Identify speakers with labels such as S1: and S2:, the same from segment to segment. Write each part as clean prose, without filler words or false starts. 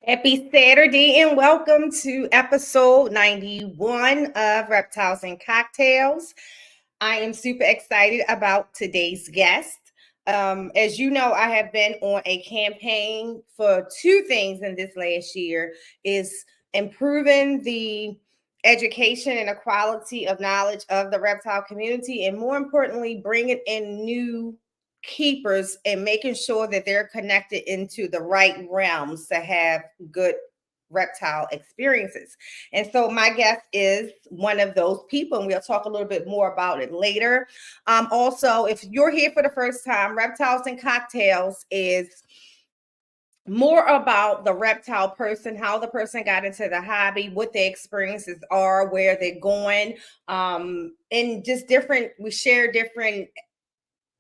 S1: Happy Saturday and welcome to episode 91 of Reptiles and Cocktails. I am super excited about today's guest. As you know, I have been on a campaign for two things in this last year is improving the education and the quality of knowledge of the reptile community, and more importantly, bringing in new keepers and making sure that they're connected into the right realms to have good reptile experiences. And so my guest is one of those people, and we'll talk a little bit more about it later. Also, if you're here for the first time, Reptiles and Cocktails is more about the reptile person, how the person got into the hobby, what their experiences are, where they're going, and just different, we share different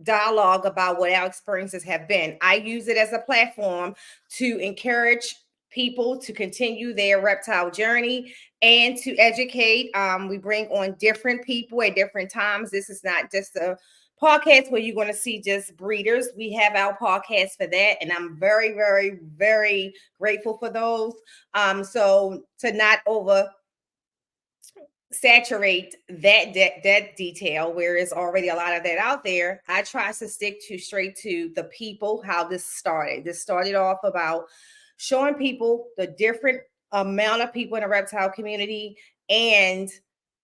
S1: dialogue about what our experiences have been. I use it as a platform to encourage people to continue their reptile journey and to educate. We bring on different people at different times. This is not just a podcast where you're going to see just breeders. We have our podcast for that, and I'm very, very, very grateful for those. So to not over saturate that detail where there's already a lot of that out there, I try to stick to straight to the people, how this started off about showing people the different amount of people in the reptile community and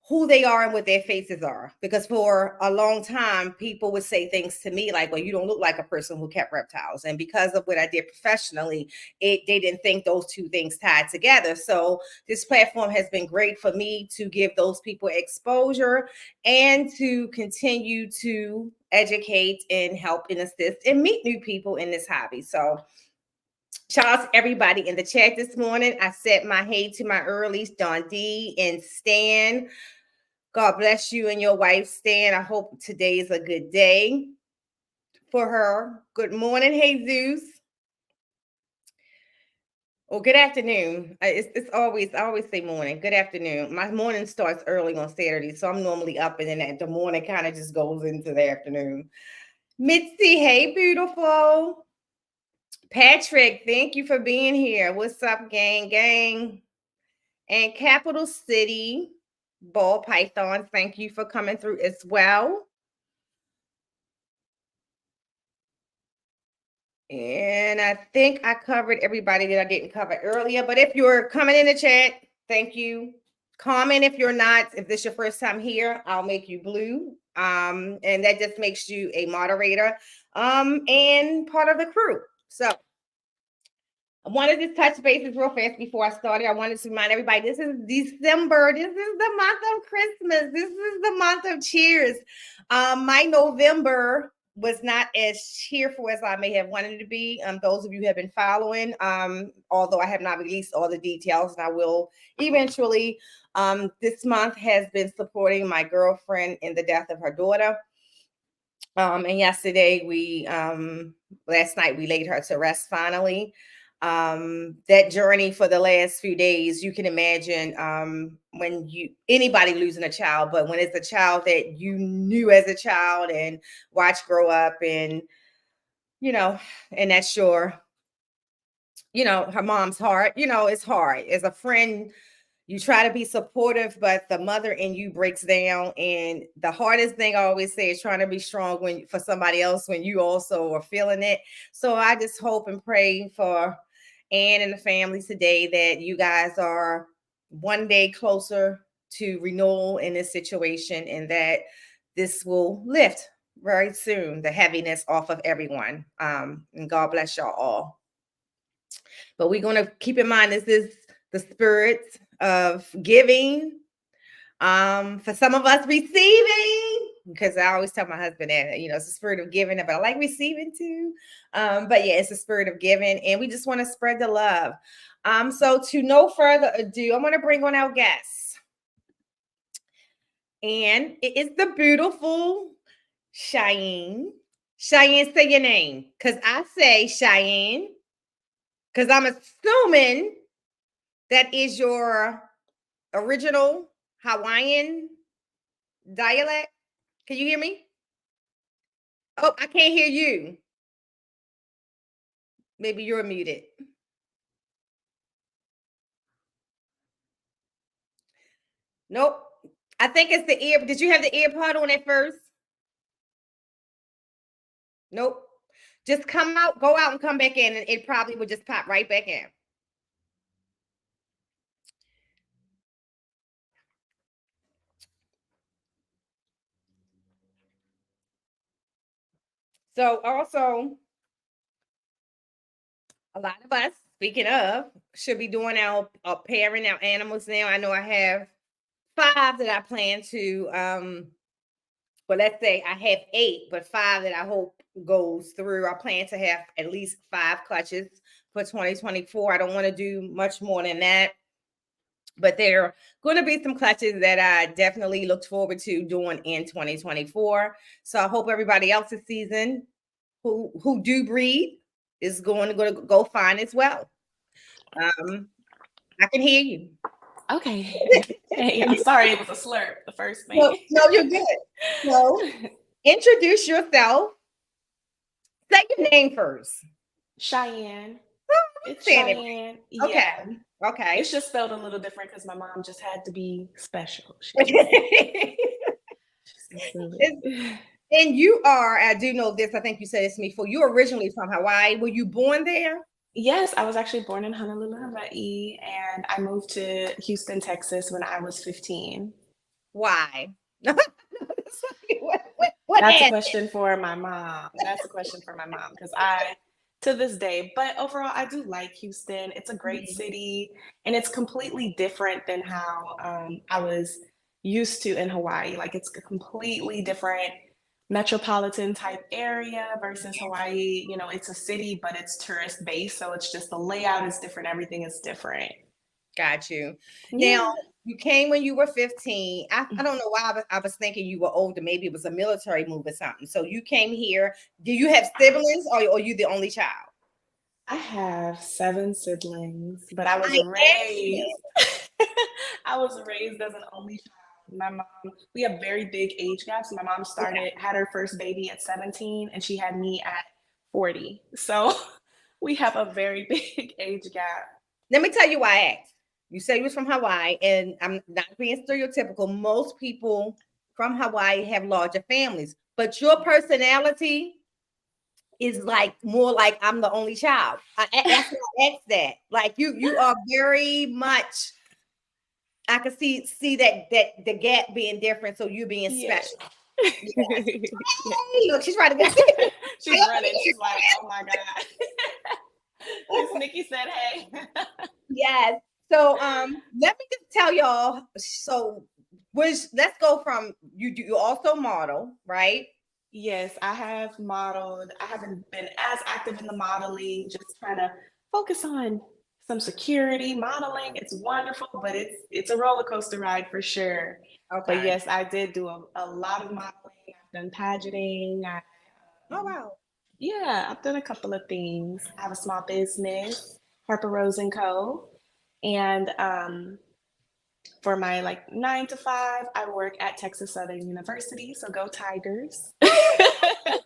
S1: who they are and what their faces are. Because for a long time, people would say things to me like, well, you don't look like a person who kept reptiles. And because of what I did professionally, they didn't think those two things tied together. So this platform has been great for me to give those people exposure and to continue to educate and help and assist and meet new people in this hobby. So shout out to everybody in the chat this morning. I said my hey to my earlies, Don D and Stan. God bless you and your wife, Stan. I hope today is a good day for her. Good morning, Jesus. Well, good afternoon. It's always, I always say morning. Good afternoon. My morning starts early on Saturday, so I'm normally up, and then the morning kind of just goes into the afternoon. Mitzi, hey, beautiful. Patrick, thank you for being here. What's up, gang? And Capital City, Ball Python, thank you for coming through as well. And I think I covered everybody that I didn't cover earlier. But if you're coming in the chat, thank you. Comment if you're not. If this is your first time here, I'll make you blue. And that just makes you a moderator and part of the crew. So I wanted to touch bases real fast before I started. I wanted to remind everybody this is December. This is the month of Christmas. This is the month of cheers. My November was not as cheerful as I may have wanted it to be. Those of you who have been following, although I have not released all the details, and I will eventually. This month has been supporting my girlfriend in the death of her daughter. And yesterday last night we laid her to rest finally. That journey for the last few days, you can imagine when anybody losing a child, but when it's a child that you knew as a child and watched grow up, and and that's her mom's heart. It's hard as a friend. You try to be supportive, but the mother in you breaks down. And the hardest thing I always say is trying to be strong for somebody else when you also are feeling it. So I just hope and pray for Anne and the family today that you guys are one day closer to renewal in this situation, and that this will lift very soon, the heaviness off of everyone. And God bless y'all all. But we're going to keep in mind this is the spirit of giving. For some of us, receiving, because I always tell my husband that it's the spirit of giving, but I like receiving too. But yeah, it's the spirit of giving, and we just want to spread the love. So to no further ado, I'm going to bring on our guests, and it is the beautiful Cheyenne. Cheyenne, say your name, because I say Cheyenne, because I'm assuming that is your original Hawaiian dialect. Can you hear me? Oh, I can't hear you. Maybe you're muted. Nope. I think it's the ear. Did you have the ear pod on at first? Nope. Just come out, go out and come back in, and it probably would just pop right back in. So also, a lot of us, speaking of, should be doing our pairing our animals now. I know I have 5 that I plan to but let's say I have 8, but 5 that I hope goes through. I plan to have at least 5 clutches for 2024. I don't want to do much more than that. But there are going to be some clutches that I definitely look forward to doing in 2024. So I hope everybody else's season who do breed is going to go fine as well. I can hear you.
S2: Okay. Hey, I'm sorry it was a slurp the first thing.
S1: No, you're good. So introduce yourself. Say your name first.
S2: Cheyenne.
S1: Oh,
S2: it's Cheyenne.
S1: Okay.
S2: Yeah.
S1: Okay.
S2: It's just spelled a little different because my mom just had to be special.
S1: And you are, I do know this, I think you said this to me before, you're originally from Hawaii. Were you born there?
S2: Yes, I was actually born in Honolulu, Hawaii, and I moved to Houston, Texas when I was 15.
S1: Why?
S2: That's a question for my mom. That's a question for my mom because to this day, but overall, I do like Houston. It's a great city, and it's completely different than how I was used to in Hawaii. Like it's a completely different metropolitan type area versus Hawaii. You know, it's a city, but it's tourist based, so it's just the layout is different. Everything is different.
S1: Got you.
S2: Yeah.
S1: Now, you came when you were 15. I don't know why I was thinking you were older. Maybe it was a military move or something. So you came here. Do you have siblings or are you the only child?
S2: I have 7 siblings, but I was raised I was raised as an only child. My mom, we have very big age gaps. My mom had her first baby at 17 and she had me at 40. So we have a very big age gap.
S1: Let me tell you why I asked. You say you was from Hawaii, and I'm not being stereotypical. Most people from Hawaii have larger families, but your personality is like more like I'm the only child. That's why I asked that. Like you are very much. I can see that the gap being different, so you being special. Yes. Hey, look, she's trying to get
S2: she's running. She's like, oh my God. Miss Nikki said, hey.
S1: Yes. So let me just tell y'all. So let's go from you also model, right?
S2: Yes, I have modeled. I haven't been as active in the modeling, just trying to focus on some security. Modeling, it's wonderful, but it's a roller coaster ride for sure. Okay. But yes, I did do a lot of modeling. I've done pageanting.
S1: Oh wow.
S2: Yeah, I've done a couple of things. I have a small business, Harper Rose and Co. And for my 9 to 5, I work at Texas Southern University. So go Tigers.
S1: That's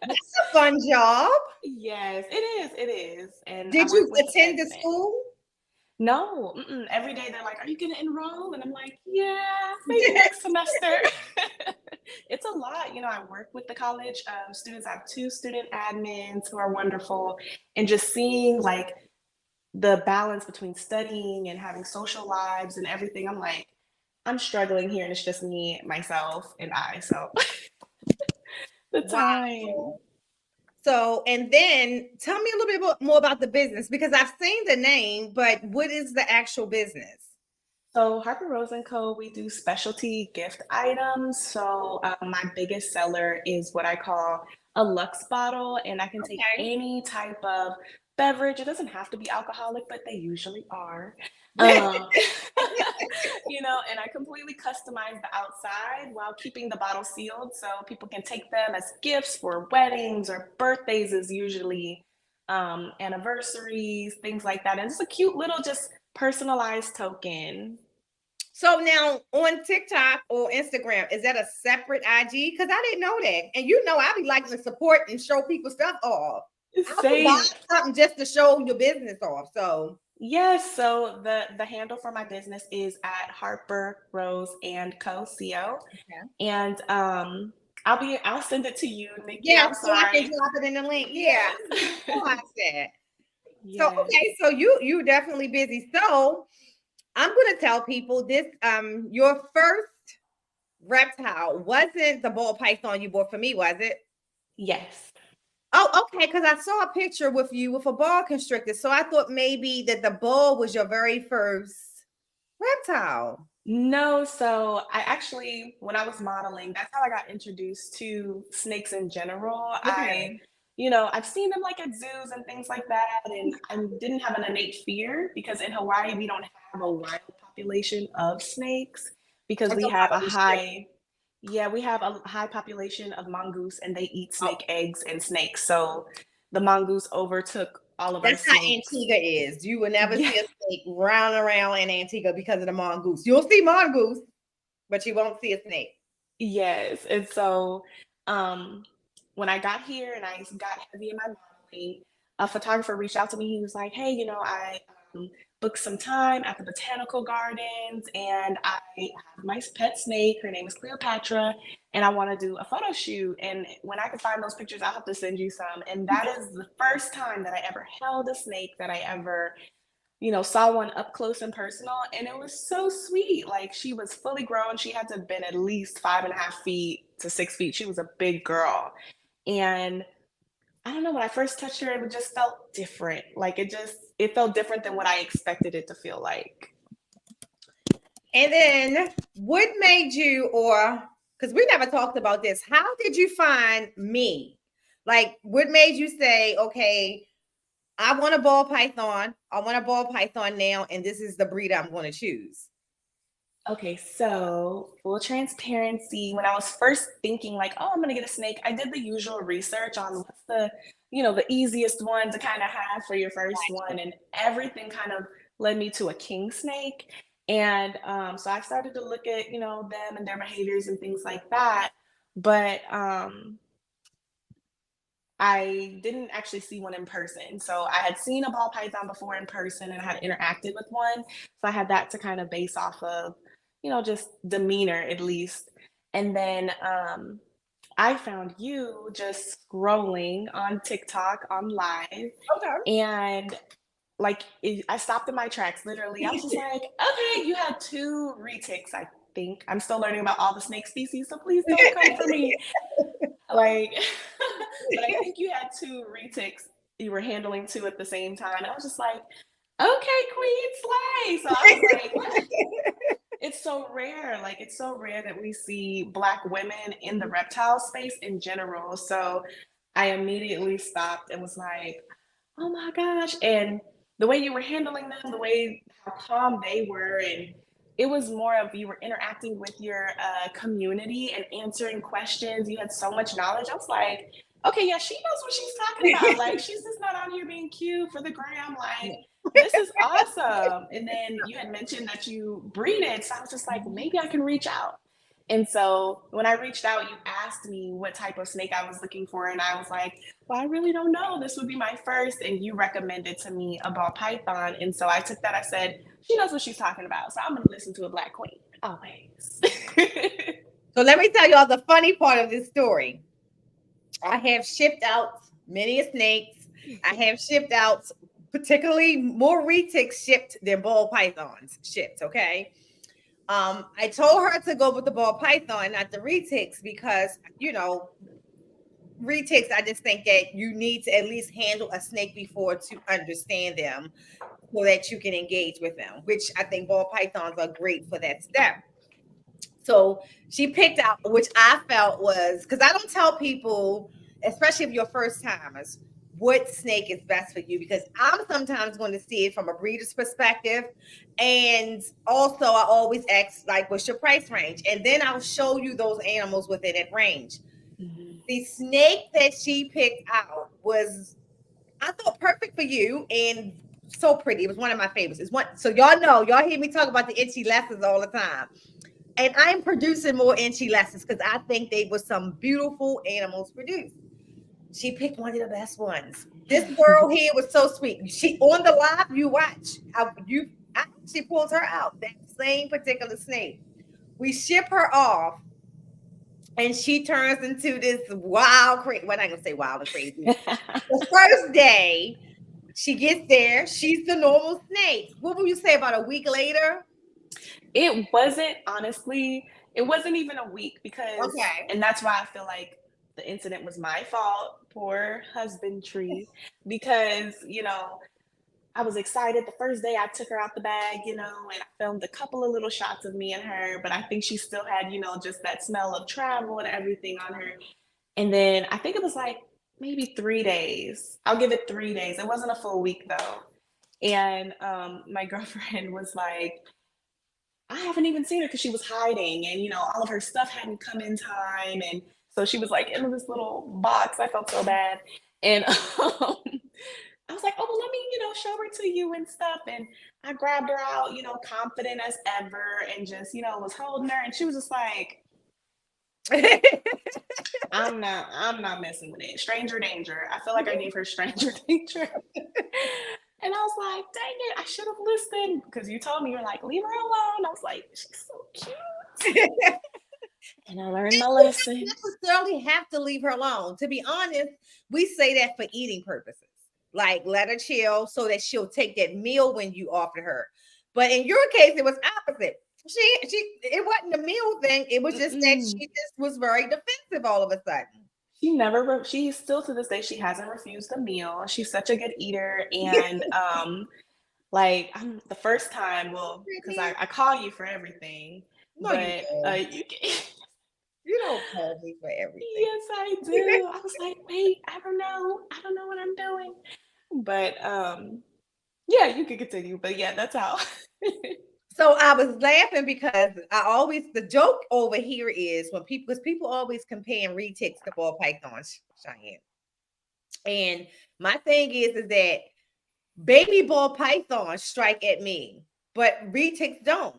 S1: a fun job.
S2: Yes, it is. It is. And
S1: did you attend the school?
S2: No. Every day they're like, "Are you going to enroll?" And I'm like, "Yeah, maybe next semester." It's a lot. You know, I work with the college students. I have 2 student admins who are wonderful, and just seeing the balance between studying and having social lives and everything. I'm like, I'm struggling here, and it's just me, myself, and I. So the time.
S1: Wow. So, and then tell me a little bit more about the business, because I've seen the name, but what is the actual business?
S2: So Harper Rose & Co., we do specialty gift items. So my biggest seller is what I call a luxe bottle, and I can take any type of beverage. It doesn't have to be alcoholic, but they usually are. You know, and I completely customize the outside while keeping the bottle sealed so people can take them as gifts for weddings or birthdays is usually anniversaries, things like that. And it's a cute little just personalized token.
S1: So now on TikTok or Instagram, is that a separate IG? Because I didn't know that. And you know, I be liking to support and show people stuff off. I buy something just to show your business off. So
S2: Yes, so the handle for my business is at Harper Rose and Co.
S1: Okay.
S2: And I'll send it to you, Nikki.
S1: Yeah,
S2: I'm
S1: so I can
S2: sorry.
S1: drop it in the link. Yeah,
S2: Yes.
S1: I said. So
S2: Yes.
S1: okay, so you definitely busy. So I'm gonna tell people this. Your first reptile wasn't the ball python you bought for me, was it?
S2: Yes.
S1: Oh, okay, because I saw a picture with you with a ball constrictor. So I thought maybe that the ball was your very first reptile.
S2: No, so I actually, when I was modeling, that's how I got introduced to snakes in general.
S1: Okay.
S2: I've seen them like at zoos and things like that, and I didn't have an innate fear because in Hawaii we don't have a wild population of snakes because
S1: I'm
S2: we
S1: talking
S2: have
S1: about
S2: a
S1: restricted.
S2: high, yeah, we have a high population of mongoose and they eat
S1: Oh,
S2: snake eggs and snakes. So the mongoose overtook all of our
S1: that's how
S2: snakes.
S1: Antigua is. You will never
S2: Yeah.
S1: see a snake round around in Antigua because of the mongoose. You'll see mongoose, but you won't see a snake.
S2: Yes, and so, um, when I got here and I got heavy in my modeling, a photographer reached out to me. He was like, "Hey, I booked some time at the botanical gardens, and I have my pet snake. Her name is Cleopatra, and I want to do a photo shoot. And when I can find those pictures, I'll have to send you some." And that is the first time that I ever held a snake, that I ever saw one up close and personal, and it was so sweet. Like she was fully grown. She had to have been at least 5.5 feet to 6 feet. She was a big girl. And I don't know, when I first touched her, it just felt different. Like it felt different than what I expected it to feel like.
S1: And then what made you, or because we never talked about this, how did you find me? Like, what made you say, okay, I want a ball python. I want a ball python now, and this is the breed I'm going to choose.
S2: Okay, so full transparency, when I was first thinking like, oh, I'm gonna get a snake, I did the usual research on what's the easiest one to kind of have for your first one, and everything kind of led me to a king snake. And so I started to look at, them and their behaviors and things like that. But I didn't actually see one in person. So I had seen a ball python before in person and I had interacted with one. So I had that to kind of base off of, just demeanor at least. And then I found you just scrolling on TikTok on live, and like I stopped in my tracks literally. I was just like, okay, you had two retics, I think. I'm still learning about all the snake species, so please don't come for me. Like, but I think you had two retics. You were handling two at the same time. And I was just like, okay, Queen Slay. So I was like, what? It's so rare. Like, it's so rare that we see Black women in the reptile space in general. So I immediately stopped and was like, oh my gosh. And the way you were handling them, the way how calm they were, and it was more of you were interacting with your community and answering questions. You had so much knowledge. I was like, okay, yeah, she knows what she's talking about. Like, she's just not out here being cute for the gram. Like, this is awesome. And then you had mentioned that you breed it. So I was just like, well, maybe I can reach out. And so when I reached out, you asked me what type of snake I was looking for. And I was like, well, I really don't know. This would be my first. And you recommended to me a ball python. And so I took that. I said, she knows what she's talking about. So I'm going to listen to a Black queen always.
S1: So let me tell y'all the funny part of this story. I have shipped out many snakes. I have shipped out particularly more retics shipped than ball pythons shipped. Okay. I told her to go with the ball python, not the retics, because retics, I just think that you need to at least handle a snake before to understand them so that you can engage with them, which I think ball pythons are great for that step. So she picked out, which I felt was, because I don't tell people, especially if you're first timers, what snake is best for you, because I'm sometimes going to see it from a breeder's perspective. And also, I always ask, like, what's your price range? And then I'll show you those animals within that range.
S2: Mhm.
S1: The snake that she picked out was, I thought, perfect for you and so pretty. It was one of my favorites. It's one, so y'all hear me talk about the itchy lessons all the time. And I'm producing more inchy lessons because I think they were some beautiful animals produced. She picked one of the best ones. This girl here was so sweet. She on the live, you watch. She pulls her out, that same particular snake. We ship her off, and she turns into this wild, crazy. Well, I'm not gonna say wild and crazy. The first day she gets there, she's the normal snake. What would you say about a week later?
S2: It wasn't, honestly, it wasn't even a week because,
S1: Okay.
S2: and that's why I feel like the incident was my fault, poor husbandry, because, I was excited the first day I took her out the bag, and I filmed a couple of little shots of me and her, but I think she still had, just that smell of travel and everything on her. And then I think it was like maybe 3 days. I'll give it 3 days. It wasn't a full week though. And my girlfriend was like, I haven't even seen her because she was hiding, and all of her stuff hadn't come in time, and so she was like in this little box. I felt so bad, and I was like, oh well, let me show her to you and stuff, and I grabbed her out, confident as ever, and just was holding her, and she was just like, I'm not messing with it. Stranger danger. I feel like I gave her stranger danger. And I was like, dang it, I should have listened, because you told me, you're like, leave her alone. I was like, she's so cute. And I learned my lesson.
S1: You necessarily have to leave her alone. To be honest, we say that for eating purposes. Like, let her chill so that she'll take that meal when you offer her. But in your case, it was opposite. It wasn't a meal thing. It was just that she just was very defensive all of a sudden.
S2: She still to this day, she hasn't refused a meal. She's such a good eater. And like, I'm the first time, well, because I call you for everything.
S1: No,
S2: but you
S1: you don't call me for everything.
S2: Yes, I do. I was like, wait, I don't know what I'm doing. But yeah, you can continue. But yeah, that's how.
S1: So I was laughing because the joke over here is because people always comparing retics to ball pythons, Cheyenne. And my thing is that baby ball pythons strike at me, but retics don't.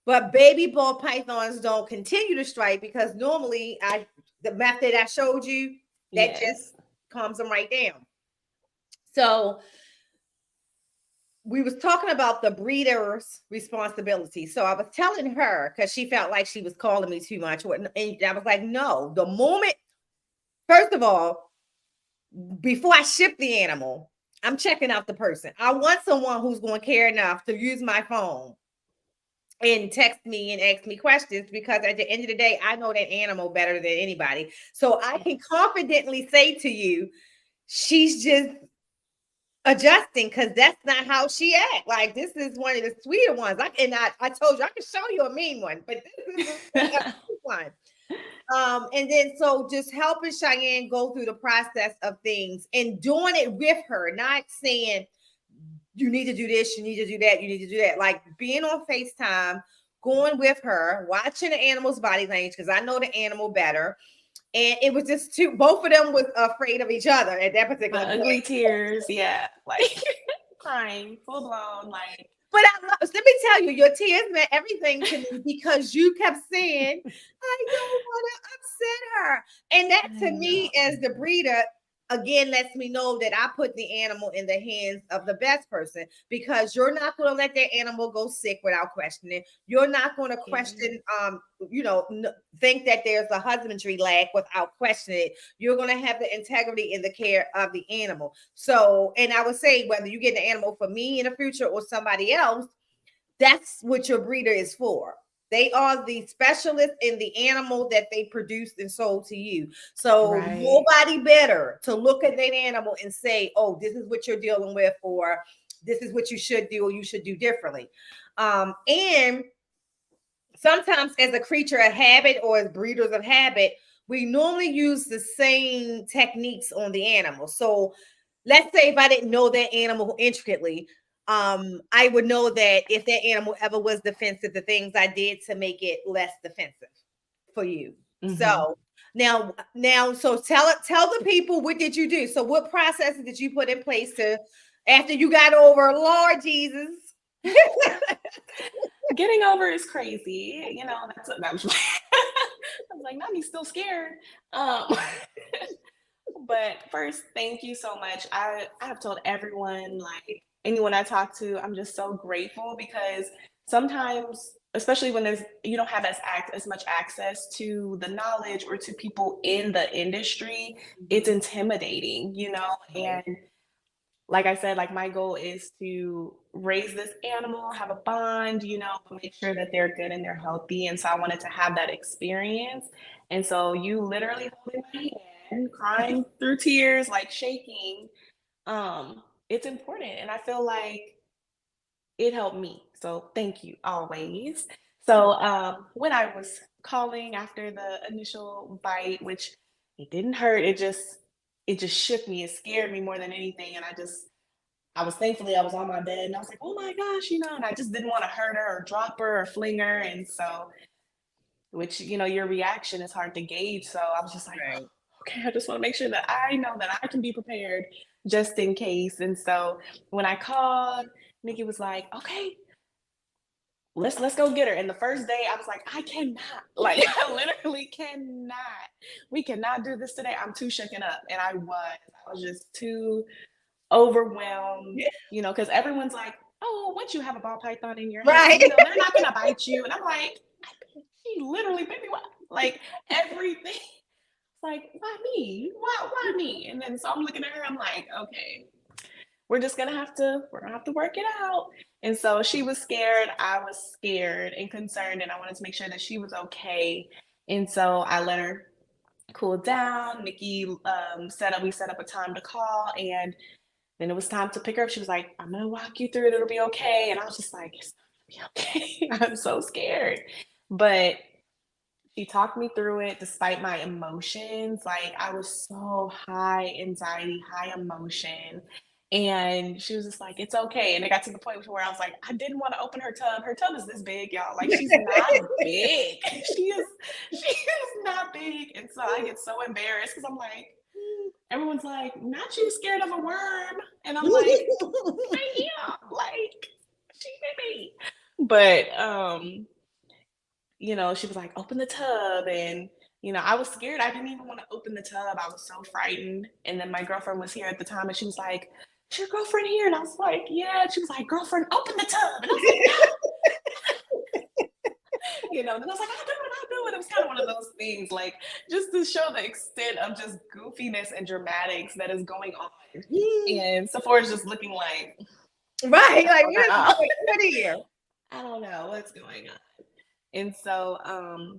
S1: But baby ball pythons don't continue to strike because normally the method I showed you, that just calms them right down. So we was talking about the breeder's responsibility. So I was telling her, because she felt like she was calling me too much. And I was like, no, the moment, first of all, before I ship the animal, I'm checking out the person. I want someone who's going to care enough to use my phone and text me and ask me questions, because at the end of the day, I know that animal better than anybody. So I can confidently say to you, she's just adjusting, because that's not how she act. Like, this is one of the sweeter ones. I told you I can show you a mean one, but this is a sweet one. And then so just helping Cheyenne go through the process of things and doing it with her, not saying you need to do this, you need to do that, you need to do that. Like being on FaceTime, going with her, watching the animal's body language, because I know the animal better. And it was just both of them was afraid of each other at that particular point.
S2: Ugly tears, yeah, like crying, full blown, like.
S1: But let me tell you, your tears meant everything to me, because you kept saying, I don't want to upset her. And that to me, as the breeder, again, lets me know that I put the animal in the hands of the best person, because you're not going to let that animal go sick without questioning. You're not going to question, think that there's a husbandry lack without questioning it. You're going to have the integrity in the care of the animal. So, and I would say, whether you get the animal for me in the future or somebody else, that's what your breeder is for. They are the specialists in the animal that they produced and sold to you. So nobody better to look at that animal and say, oh, this is what you're dealing with, or this is what you should do, or you should do differently. And sometimes as a creature of habit, or as breeders of habit, we normally use the same techniques on the animal. So let's say if I didn't know that animal intricately, I would know that if that animal ever was defensive, the things I did to make it less defensive for you. Mm-hmm. So now, so tell the people, what did you do? So what processes did you put in place after you got over, Lord Jesus?
S2: Getting over is crazy. That was I was like, Mommy's still scared. But first, thank you so much. I have told everyone, like anyone I talk to, I'm just so grateful because sometimes, especially when you don't have as much access to the knowledge or to people in the industry, it's intimidating,
S1: Right.
S2: and like I said, like my goal is to raise this animal, have a bond, but make sure that they're good and they're healthy. And so I wanted to have that experience. And so you literally holding my hand, crying through tears, like shaking, it's important. And I feel like it helped me. So thank you always. So when I was calling after the initial bite, which it didn't hurt, it just shook me. It scared me more than anything. And I was on my bed and I was like, oh my gosh, and I just didn't want to hurt her or drop her or fling her. And so, which, your reaction is hard to gauge. So I was just like,
S1: Right.
S2: okay, I just want to make sure that I know that I can be prepared just in case. And so when I called, Nikki was like, okay, let's go get her. And the first day I was like, I cannot, like I literally cannot. We cannot do this today. I'm too shaken up. And I was just too overwhelmed,
S1: Yeah.
S2: because everyone's like, oh, once you have a ball python in your hand,
S1: Right.
S2: they're not gonna bite you. And I'm like, she literally bit me. Like everything. It's like, why me? Why me? And then so I'm looking at her, I'm like, okay, we're gonna have to work it out. And so she was scared, I was scared and concerned, and I wanted to make sure that she was okay. And so I let her cool down. Nikki we set up a time to call, and then it was time to pick her up. She was like, I'm gonna walk you through it, it'll be okay. And I was just like, it's not gonna be okay. I'm so scared. But she talked me through it despite my emotions. Like I was so high anxiety, high emotion. And she was just like, it's okay. And it got to the point where I was like, I didn't want to open her tub. Her tub is this big, y'all. Like she's not big. She is not big. And so I get so embarrassed because I'm like, everyone's like, not you scared of a worm. And I'm like, I am. Like, she bit me. But she was like, open the tub. And, I was scared. I didn't even want to open the tub. I was so frightened. And then my girlfriend was here at the time and she was like, is your girlfriend here? And I was like, yeah. And she was like, girlfriend, open the tub. And I was like, no. And then I was like, I'll do it. It was kind of one of those things, like just to show the extent of just goofiness and dramatics that is going on. And Sephora's just looking like,
S1: Right. Like, what is going on here?
S2: I don't know what's going on. And so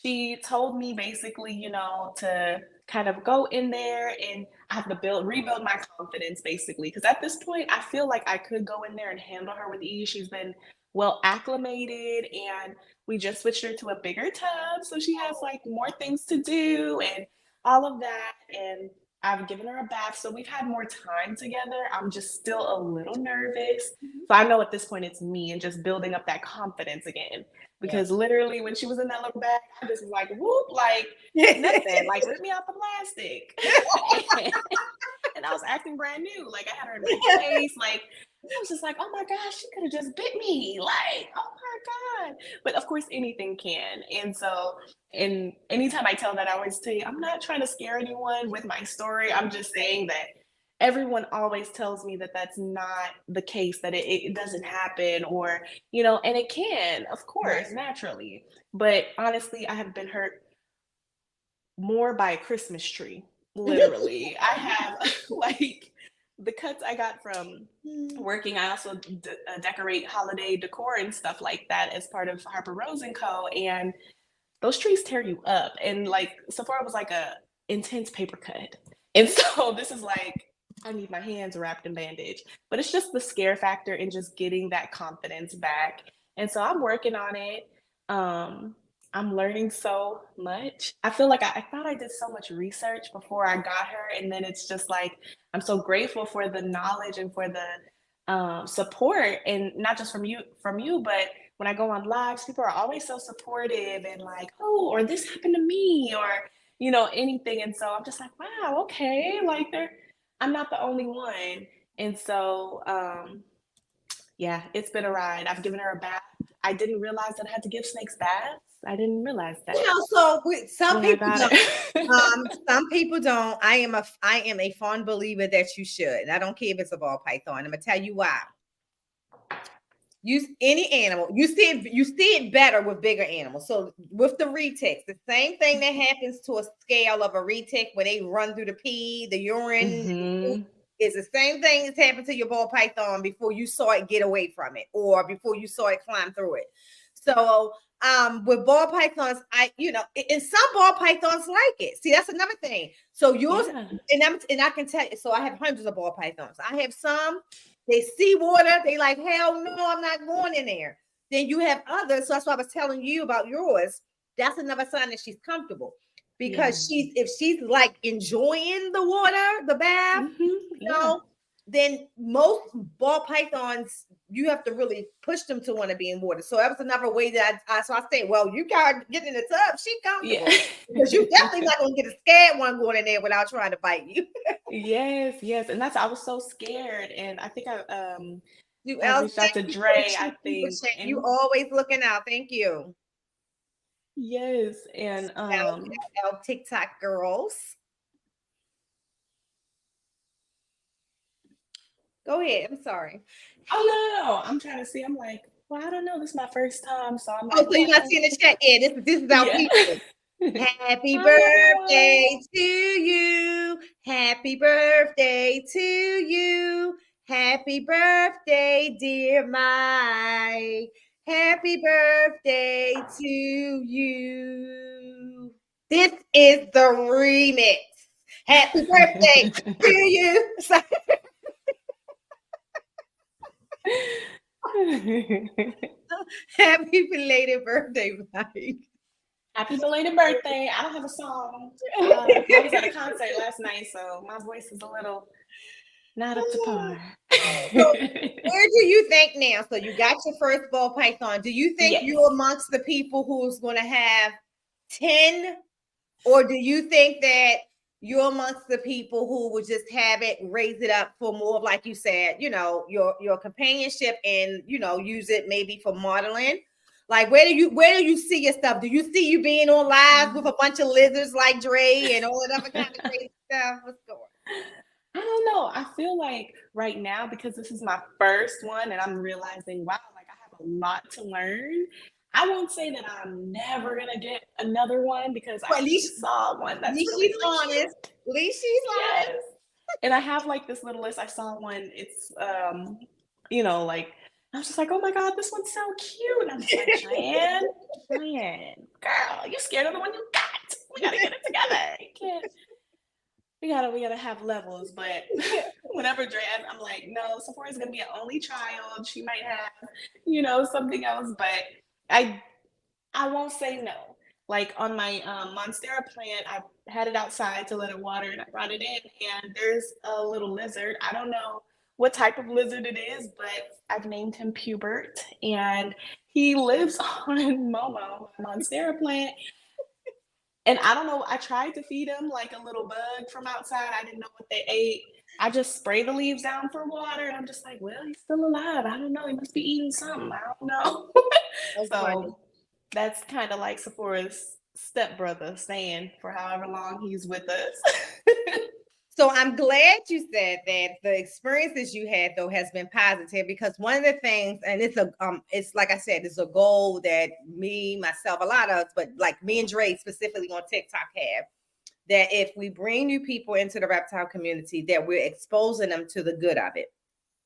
S2: she told me basically, to kind of go in there and I have to rebuild my confidence basically. Because at this point, I feel like I could go in there and handle her with ease. She's been well acclimated and we just switched her to a bigger tub. So she has like more things to do and all of that. And I've given her a bath. So we've had more time together. I'm just still a little nervous. So I know at this point it's me and just building up that confidence again. Because literally when she was in that little bag, I just was like, whoop, like nothing, like rip me out the plastic. And I was acting brand new. Like I had her in my face, like I was just like, oh my gosh, she could have just bit me. Like, oh my God. But of course anything can. And so and anytime I tell that, I always say, I'm not trying to scare anyone with my story. I'm just saying that everyone always tells me that that's not the case, that it doesn't happen, or, and it can, of course, naturally. But honestly, I have been hurt more by a Christmas tree, literally. I have like the cuts I got from working. I also decorate holiday decor and stuff like that as part of Harper Rose and Co. And those trees tear you up. And like Sephora was like a intense paper cut. And so this is like, I need my hands wrapped in bandage. But it's just the scare factor and just getting that confidence back. And so I'm working on it. I'm learning so much. I feel like I thought I did so much research before I got her. And then it's just like, I'm so grateful for the knowledge and for the support, and not just from you, but when I go on lives, people are always so supportive and like, oh, or this happened to me, or anything. And so I'm just like, wow, okay, like I'm not the only one. And so yeah, it's been a ride. I've given her a bath I didn't realize that I had to give snakes baths. I didn't realize that.
S1: So some
S2: Yeah, I
S1: people
S2: got
S1: don't.
S2: it.
S1: Some people don't. I am a fond believer that you should. I don't care if it's a ball python. I'm gonna tell you why. Use any animal. You see it better with bigger animals. So with the retics, the same thing that happens to a scale of a retic when they run through the pee, the urine, is the same thing that's happened to your ball python before you saw it get away from it or before you saw it climb through it. So with ball pythons, and some ball pythons like it. See, that's another thing. So yours, and I can tell you, so I have hundreds of ball pythons. I have some, they see water, they like, hell no, I'm not going in there. Then you have others. So that's why I was telling you about yours. That's another sign that she's comfortable. Because if she's like enjoying the water, the bath, then most ball pythons, you have to really push them to want to be in water. So that was another way that I say, well, you gotta get in the tub. She comfortable because you definitely not gonna get a scared one going in there without trying to bite you.
S2: Yes, and I was so scared, and I think I
S1: you
S2: reached out to Dre. I think
S1: you always looking out. Thank you.
S2: Yes, and
S1: TikTok girls. Go ahead. I'm sorry.
S2: Oh no, I'm trying to see. I'm like, well, I don't know. This is my first time, so I'm like,
S1: so you're not seeing the chat? Yeah, this is our people. Happy birthday to you. Happy birthday to you. Happy birthday, dear Mike. Happy birthday to you. This is the remix. Happy birthday to you. Happy belated birthday, Mike.
S2: Happy belated birthday. I don't have a song. I was at a concert last night, so my voice is a little not up to par.
S1: So where do you think now? So you got your first ball python. Do you think you're amongst the people who's going to have 10? Or do you think that you're amongst the people who would just have it, raise it up for more of, like you said, your companionship and, use it maybe for modeling? Like, where do you see your stuff? Do you see you being on live with a bunch of lizards like Dre and all that other kind of crazy stuff? What's going on?
S2: I don't know. I feel like right now, because this is my first one and I'm realizing, wow, like I have a lot to learn. I won't say that I'm never gonna get another one because I at least saw one that's really
S1: honest. At least she's honest.
S2: And I have like this little list. I saw one. It's like I was just like, oh my god, this one's so cute. And I'm just like, Cheyenne, girl, you scared of the one you got? We gotta get it together. You can't. We gotta have levels. But whenever Dre, I'm like, no, Sephora's gonna be an only child. She might have, something else, but I won't say no. Like on my Monstera plant, I had it outside to let it water and I brought it in and there's a little lizard. I don't know what type of lizard it is, but I've named him Pubert and he lives on Momo, Monstera plant. And I don't know, I tried to feed him like a little bug from outside. I didn't know what they ate. I just spray the leaves down for water and I'm just like, well, he's still alive. I don't know. He must be eating something. I don't know. So that's kind of like Sephora's stepbrother staying for however long he's with us.
S1: So I'm glad you said that the experiences you had though has been positive, because one of the things, and it's like I said, it's a goal that me, myself, a lot of us, but like me and Dre specifically on TikTok have, that if we bring new people into the reptile community, that we're exposing them to the good of it.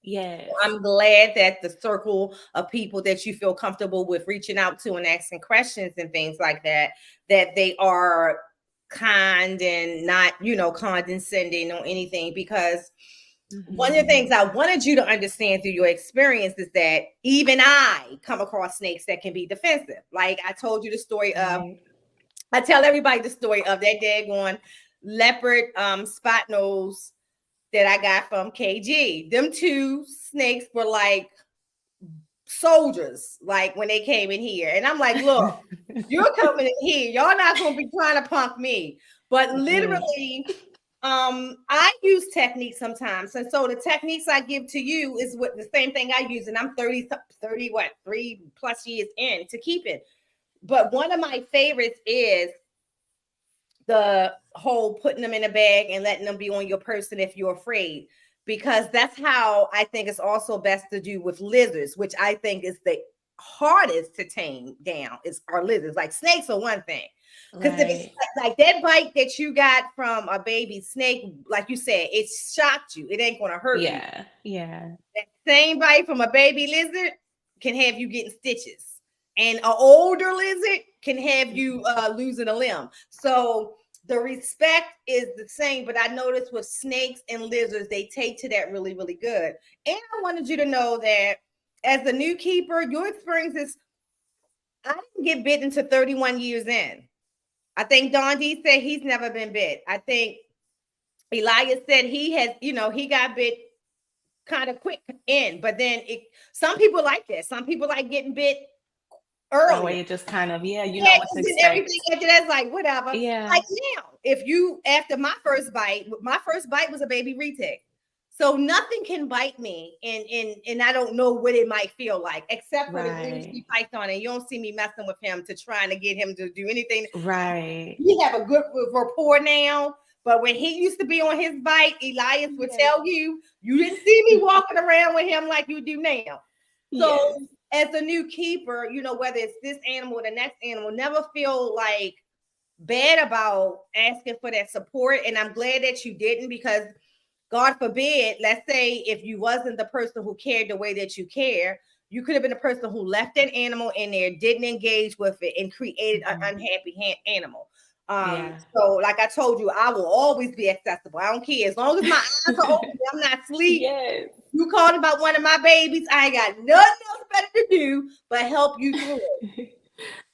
S2: Yes.
S1: So I'm glad that the circle of people that you feel comfortable with reaching out to and asking questions and things like that, that they are kind and not, condescending or anything, because one of the things I wanted you to understand through your experience is that even I come across snakes that can be defensive. Like I told you the story of, I tell everybody the story of that daggone leopard spot nose that I got from KG. Them two snakes were like soldiers, like when they came in here. And I'm like, look, you're coming in here. Y'all not going to be trying to punk me. But literally, I use techniques sometimes. And so the techniques I give to you is what the same thing I use. And I'm 3+ years in to keep it. But one of my favorites is the whole putting them in a bag and letting them be on your person if you're afraid, because that's how I think it's also best to do with lizards, which I think is the hardest to tame down is our lizards. Like snakes are one thing, because if it's like that bite that you got from a baby snake, like you said, it shocked you, it ain't gonna hurt you. That same bite from a baby lizard can have you getting stitches, and an older lizard can have you losing a limb. So the respect is the same, but I noticed with snakes and lizards, they take to that really, really good. And I wanted you to know that as a new keeper, your experience is, I didn't get bitten to 31 years in. I think Don D said he's never been bit. I think Elias said he has, he got bit kind of quick in, but then some people like that. Some people like getting bit early.
S2: Oh, it just kind of, know what to expect.
S1: Everything after that's like whatever. Yeah. Like now, after my first bite was a baby retic. So nothing can bite me, and I don't know what it might feel like, except for the greasy python. And you don't see me messing with him to trying to get him to do anything.
S2: Right.
S1: We have a good rapport now. But when he used to be on his bike, Elias would tell you didn't see me walking around with him like you do now. So as a new keeper, whether it's this animal or the next animal, never feel like bad about asking for that support. And I'm glad that you didn't, because God forbid, let's say if you wasn't the person who cared the way that you care, you could have been the person who left that animal in there, didn't engage with it, and created an unhappy animal. So like I told you, I will always be accessible. I don't care. As long as my eyes are open, I'm not asleep. You called about one of my babies, I ain't got nothing else better to do but help you through it.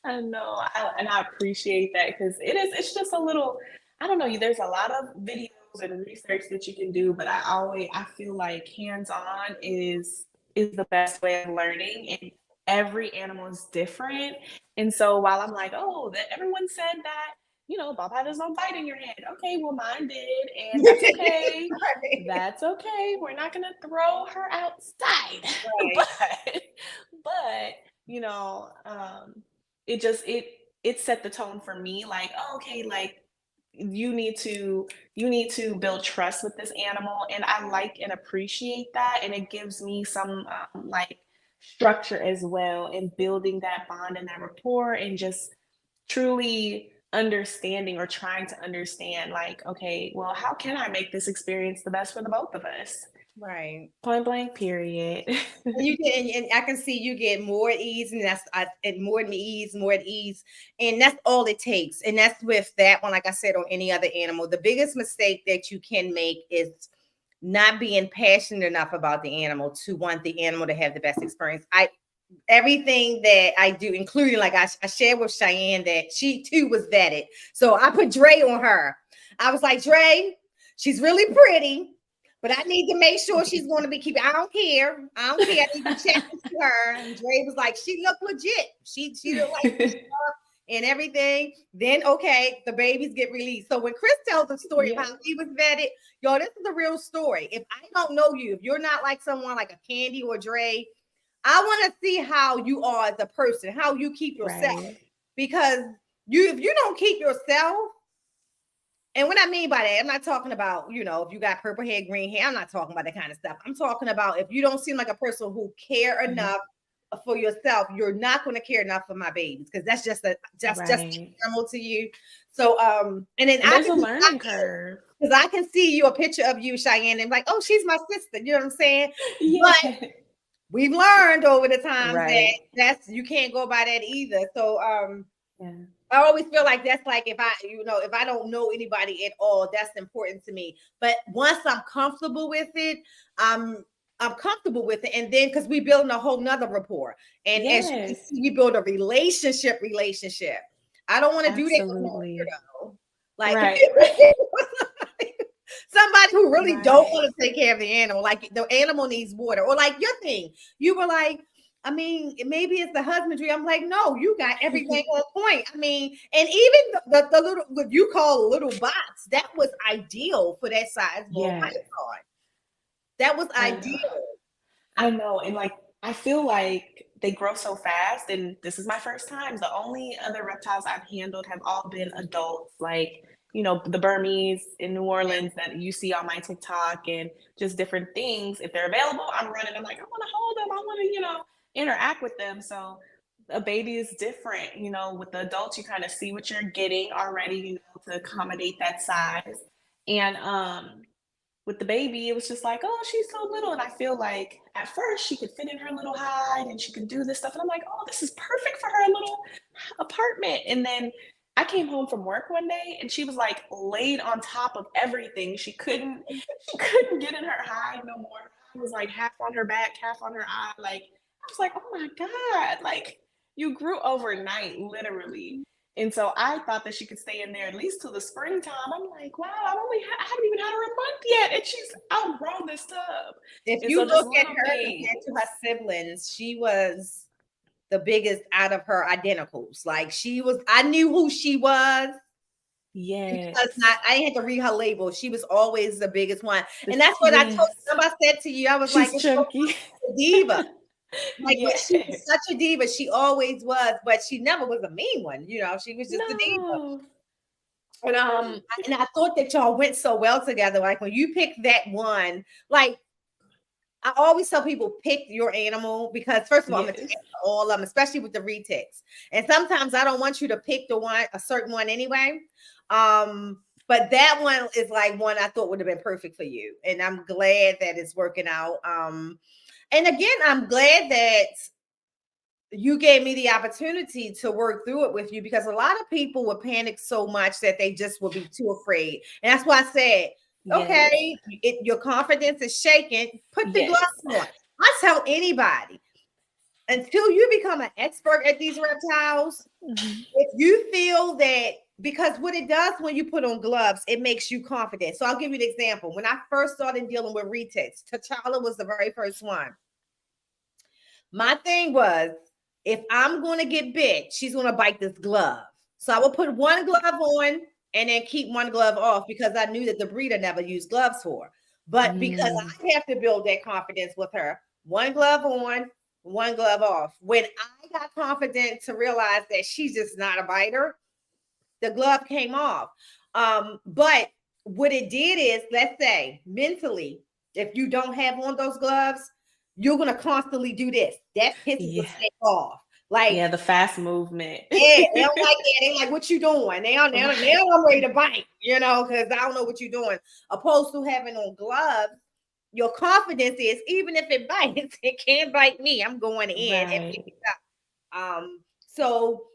S2: I know. And I appreciate that, because it's just a little, I don't know, there's a lot of videos and research that you can do, but I feel like hands-on is the best way of learning, and every animal is different. And so while I'm like, that everyone said that, ball pythons don't bite in your head. Okay, well mine did, and that's okay. That's okay. We're not gonna throw her outside. But it set the tone for me, like, okay, like you need to build trust with this animal, and I like and appreciate that, and it gives me some like structure as well in building that bond and that rapport, and just truly understanding or trying to understand, like, okay, well, how can I make this experience the best for the both of us?
S1: Right.
S2: Point blank, period.
S1: You get, and I can see you get more at ease, and more at ease, and that's all it takes. And that's with that one, like I said, on any other animal. The biggest mistake that you can make is not being passionate enough about the animal to want the animal to have the best experience. Everything that I do, including like I shared with Cheyenne that she too was vetted. So I put Dre on her. I was like, Dre, she's really pretty, but I need to make sure she's going to be keeping. I don't care. I need to check to her. And Dre was like, she looked legit. She looked like and everything. Then okay, the babies get released. So when Chris tells the story of how he was vetted, this is a real story. If I don't know you, if you're not like someone like a Candy or Dre, I want to see how you are as a person, how you keep yourself. Because if you don't keep yourself, and what I mean by that, I'm not talking about, if you got purple hair, green hair, I'm not talking about that kind of stuff. I'm talking about if you don't seem like a person who care enough for yourself, you're not going to care enough for my babies, because that's just normal to you. So and then
S2: there's a learning curve,
S1: because I can see you a picture of you, Cheyenne, and like, oh, she's my sister. You know what I'm saying? But we've learned over the time that you can't go by that either. So I always feel like that's like if I don't know anybody at all, that's important to me. But once I'm comfortable with it, I'm comfortable with it. And then because we building a whole nother rapport. And as you see, you build a relationship. I don't want to do that with no weirdo. Like somebody who really don't want to take care of the animal. Like the animal needs water. Or like your thing. You were like, I mean, maybe it's the husbandry. I'm like, no, you got everything on point. I mean, and even the little, what you call a little box, that was ideal for that size ball
S2: Yeah,
S1: python. That was
S2: I know.
S1: ideal.
S2: I know. And like, I feel like they grow so fast. And this is my first time. The only other reptiles I've handled have all been adults, like, the Burmese in New Orleans that you see on my TikTok and just different things. If they're available, I'm running. I'm like, I want to hold them. I want to, interact with them. So a baby is different. With the adults, you kind of see what you're getting already, to accommodate that size. And with the baby, it was just like, oh, she's so little. And I feel like at first she could fit in her little hide and she could do this stuff. And I'm like, oh, this is perfect for her little apartment. And then I came home from work one day and she was like laid on top of everything. She couldn't get in her hide no more. It was like half on her back, half on her eye. Like, I was like, oh my God, like you grew overnight, literally. And so I thought that she could stay in there at least till the springtime. I'm like, wow, I haven't even had her a month yet, and she's outgrown this tub.
S1: If
S2: And
S1: you
S2: so just
S1: look at
S2: little
S1: her
S2: things.
S1: compared to her siblings, she was the biggest out of her identicals. Like I knew who she was
S2: Yes.
S1: because I didn't have to read her label. She was always the biggest one. And that's what I told
S2: Yes.
S1: you. Remember I said to you, I was like,
S2: She's
S1: it's so
S2: chunky.
S1: a diva. Like, but
S2: Yes.
S1: she was such a diva. She always was, but she never was a mean one. She was just a diva.
S2: No.
S1: And I thought that y'all went so well together. Like when you picked that one, like I always tell people pick your animal because first of all, I'm
S2: Yes.
S1: attached to all of them, especially with the retakes. And sometimes I don't want you to pick a certain one anyway. But that one is like one I thought would have been perfect for you. And I'm glad that it's working out. And again, I'm glad that you gave me the opportunity to work through it with you because a lot of people would panic so much that they just would be too afraid. And that's why I said,
S2: Yes.
S1: okay, your confidence is shaken, put the
S2: Yes.
S1: gloves on. I tell anybody until you become an expert at these reptiles, if you feel that, because what it does when you put on gloves, it makes you confident. So I'll give you an example. When I first started dealing with retakes, T'Challa was the very first one. My thing was, if I'm going to get bit, she's going to bite this glove. So I would put one glove on and then keep one glove off because I knew that the breeder never used gloves for. But because I have to build that confidence with her, one glove on, one glove off. When I got confident to realize that she's just not a biter, the glove came off. But what it did is, let's say mentally, if you don't have on those gloves, you're gonna constantly do this. That pisses the
S2: Yeah.
S1: snake off. Like,
S2: Yeah, the fast movement.
S1: yeah, they don't like that. They like, what you doing? Now I'm ready to bite, because I don't know what you're doing. Opposed to having on gloves, your confidence is even if it bites, it can't bite me. I'm going in and pick
S2: Right.
S1: it up. So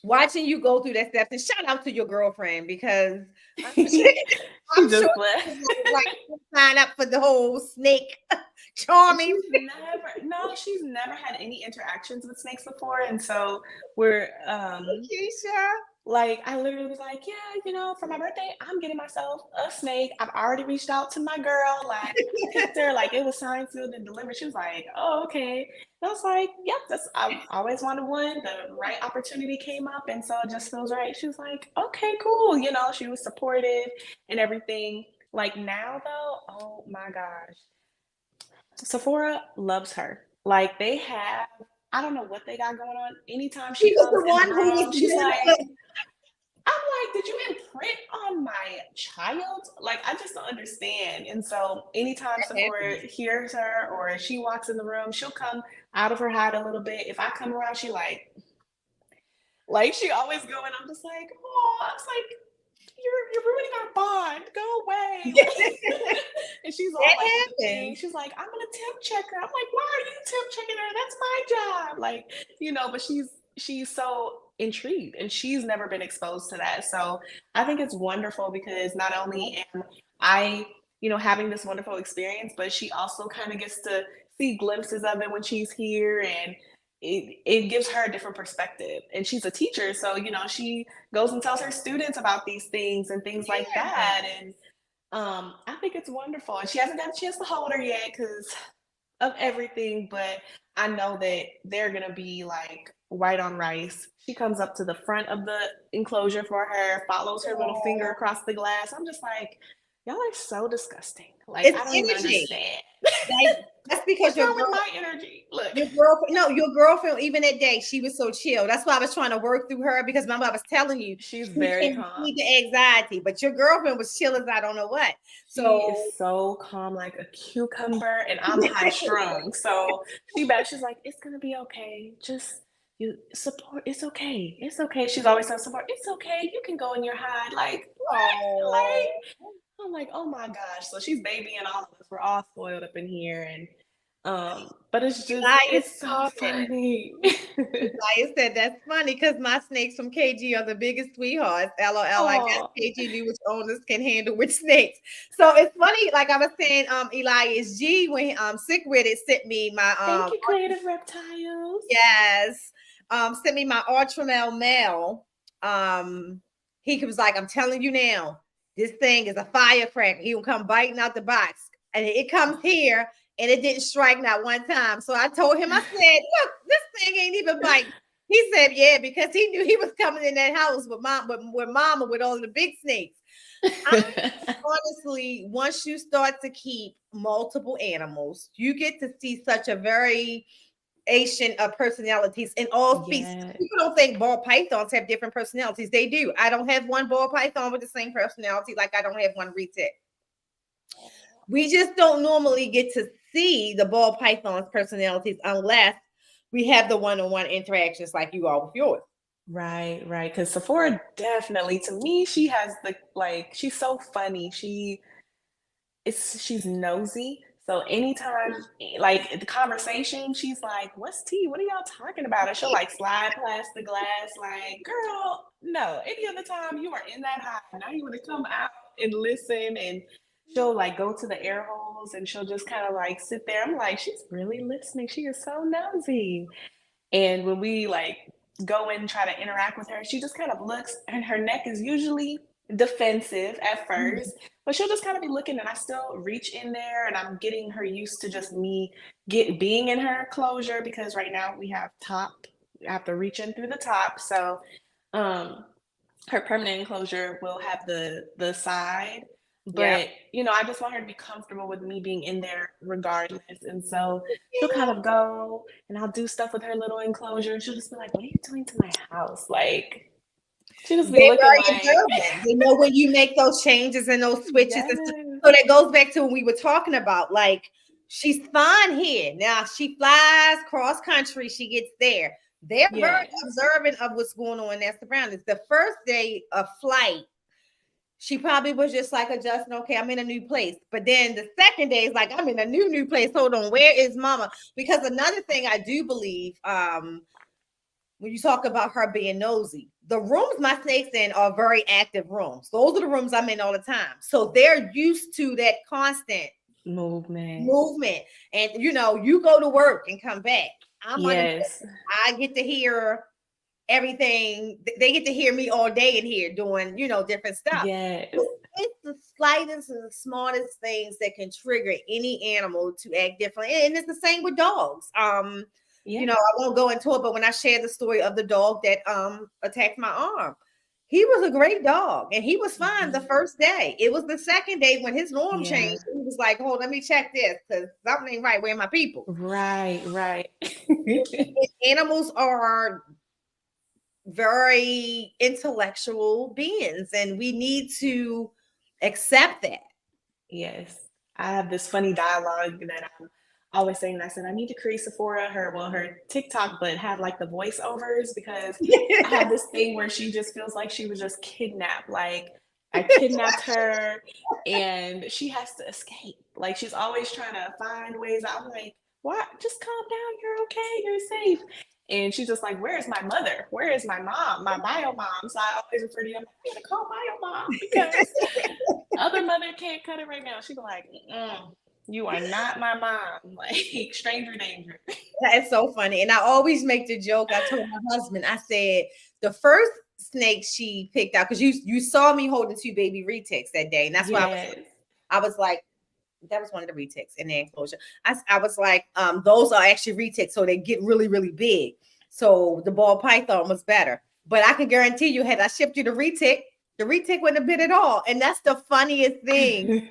S1: watching you go through that steps, and shout out to your girlfriend because
S2: She
S1: I'm
S2: just
S1: sure
S2: left.
S1: she was like sign up for the whole snake charming.
S2: She's never had any interactions with snakes before. And so we're
S1: Keisha.
S2: like, I literally was like, yeah, for my birthday, I'm getting myself a snake. I've already reached out to my girl, like picked her, like it was signed, sealed, and delivered. She was like, oh, okay. And I was like, yep, I've always wanted one. The right opportunity came up, and so it just feels right. She was like, okay, cool. She was supportive and everything. Like now though, oh my gosh. Sephora loves her. Like they have, I don't know what they got going on. Anytime she
S1: She was
S2: comes
S1: the
S2: in
S1: one
S2: the
S1: who was
S2: room, she's like, I'm like, did you imprint on my child? Like, I just don't understand. And so anytime Sephora hears her or she walks in the room, she'll come out of her hide a little bit. If I come around, she like she always going, I'm just like, oh, I was like, you're ruining our bond. Go away. And she's all like with the thing. She's like, I'm gonna temp check her. I'm like, why are you temp checking her? That's my job. Like, but she's so intrigued and she's never been exposed to that. So I think it's wonderful because not only am I, having this wonderful experience, but she also kind of gets to see glimpses of it when she's here, and it gives her a different perspective. And she's a teacher, so she goes and tells her students about these things and things like that. And I think it's wonderful. And she hasn't got a chance to hold her yet because of everything, but I know that they're gonna be like white on rice. She comes up to the front of the enclosure for her, follows her little finger across the glass. I'm just like, y'all are so disgusting. Like,
S1: It's
S2: I don't even
S1: energy.
S2: understand.
S1: Like, that's because
S2: What's wrong with my energy? Look.
S1: your girlfriend, no, your girlfriend, even that day, she was so chill. That's why I was trying to work through her because remember I was telling you
S2: She's
S1: she
S2: very
S1: can
S2: calm.
S1: see the anxiety, but your girlfriend was chill as I don't know what.
S2: She
S1: So
S2: is so calm, like a cucumber, and I'm high strung. So she's like, it's gonna be okay. Just you support. It's okay. It's okay. She's always saying support. It's okay. You can go in your hide. Like what?
S1: oh,
S2: Like I'm like, oh my gosh. So she's babying all of us. We're all spoiled up in here, and but
S1: Eli is
S2: it's so
S1: talking.
S2: funny.
S1: Eli said that's funny because my snakes from KG are the biggest sweethearts. LOL. I guess
S2: Oh,
S1: KG knew which owners can handle which snakes. So it's funny, like I was saying, Elias G when Sick with it sent me my
S2: thank you, Creative Reptiles.
S1: yes. Sent me my Ultramel mail. He was like, I'm telling you now, this thing is a firecracker. He will come biting out the box. And it comes here and it didn't strike not one time. So I told him, I said, look, this thing ain't even biting. He said, yeah, because he knew he was coming in that house with mama with all the big snakes. Honestly, once you start to keep multiple animals, you get to see such a very Asian personalities in all species.
S2: Yeah.
S1: People don't think ball pythons have different personalities. They do. I don't have one ball python with the same personality like I don't have one retic. We just don't normally get to see the ball python's personalities unless we have the one-on-one interactions like you are with yours.
S2: Right, right. Because Sephora definitely, to me, she has the like, she's so funny. She's nosy. So anytime, like the conversation, she's like, "What's tea? What are y'all talking about?" And she'll like slide past the glass, like, "Girl, no. Any other time you are in that high, now you want to come out and listen." And she'll like go to the air holes and she'll just kind of like sit there. I'm like, she's really listening. She is so nosy. And when we like go in and try to interact with her, she just kind of looks, and her neck is usually defensive at first, but she'll just kind of be looking, and I still reach in there, and I'm getting her used to just me being in her enclosure because right now we have top. I have to reach in through the top, so um, her permanent enclosure will have the side,
S1: Yep.
S2: but I just want her to be comfortable with me being in there regardless. And so she'll kind of go and I'll do stuff with her little enclosure and she'll just be like, what are you doing to my house? Like she'll just be
S1: They're
S2: looking
S1: very
S2: like
S1: observant. They know when you make those changes and those switches.
S2: yes.
S1: So that goes back to when we were talking about like she's fine here. Now she flies cross country, she gets there. They're very
S2: Yes.
S1: observant of what's going on in their surroundings. The first day of flight, she probably was just like adjusting, okay, I'm in a new place. But then the second day is like, I'm in a new place. Hold on, where is mama? Because another thing I do believe, when you talk about her being nosy, the rooms my snakes in are very active rooms. Those are the rooms I'm in all the time. So they're used to that constant
S2: movement.
S1: And you go to work and come back.
S2: Yes.
S1: I get to hear everything. They get to hear me all day in here doing, different stuff.
S2: Yes.
S1: So it's the slightest and the smallest things that can trigger any animal to act differently. And it's the same with dogs. I won't go into it, but when I shared the story of the dog that attacked my arm, he was a great dog and he was fine the first day. It was the second day when his norm changed. He was like, hold, let me check this because something ain't right. Where are my people?
S2: Right.
S1: Animals are very intellectual beings and we need to accept that.
S2: Yes. I have this funny dialogue that I'm always saying. I said, I need to create Sephora, her TikTok, but have like the voiceovers because I have this thing where she just feels like she was just kidnapped. Like I kidnapped her and she has to escape. Like she's always trying to find ways out. I'm like, what? Just calm down. You're okay. You're safe. And she's just like, where is my mother? Where is my mom? My bio mom. So I always refer to you. I'm like, I gotta call bio mom because other mother can't cut it right now. She's like, you are not my mom. Like stranger danger.
S1: That's so funny. And I always make the joke. I told my husband, I said, the first snake she picked out, because you saw me holding two baby retics that day. And that's why I was like, that was one of the retics in the enclosure. I was like, those are actually retics, so they get really, really big. So the ball python was better. But I can guarantee you, had I shipped you the retic wouldn't have been at all. And that's the funniest thing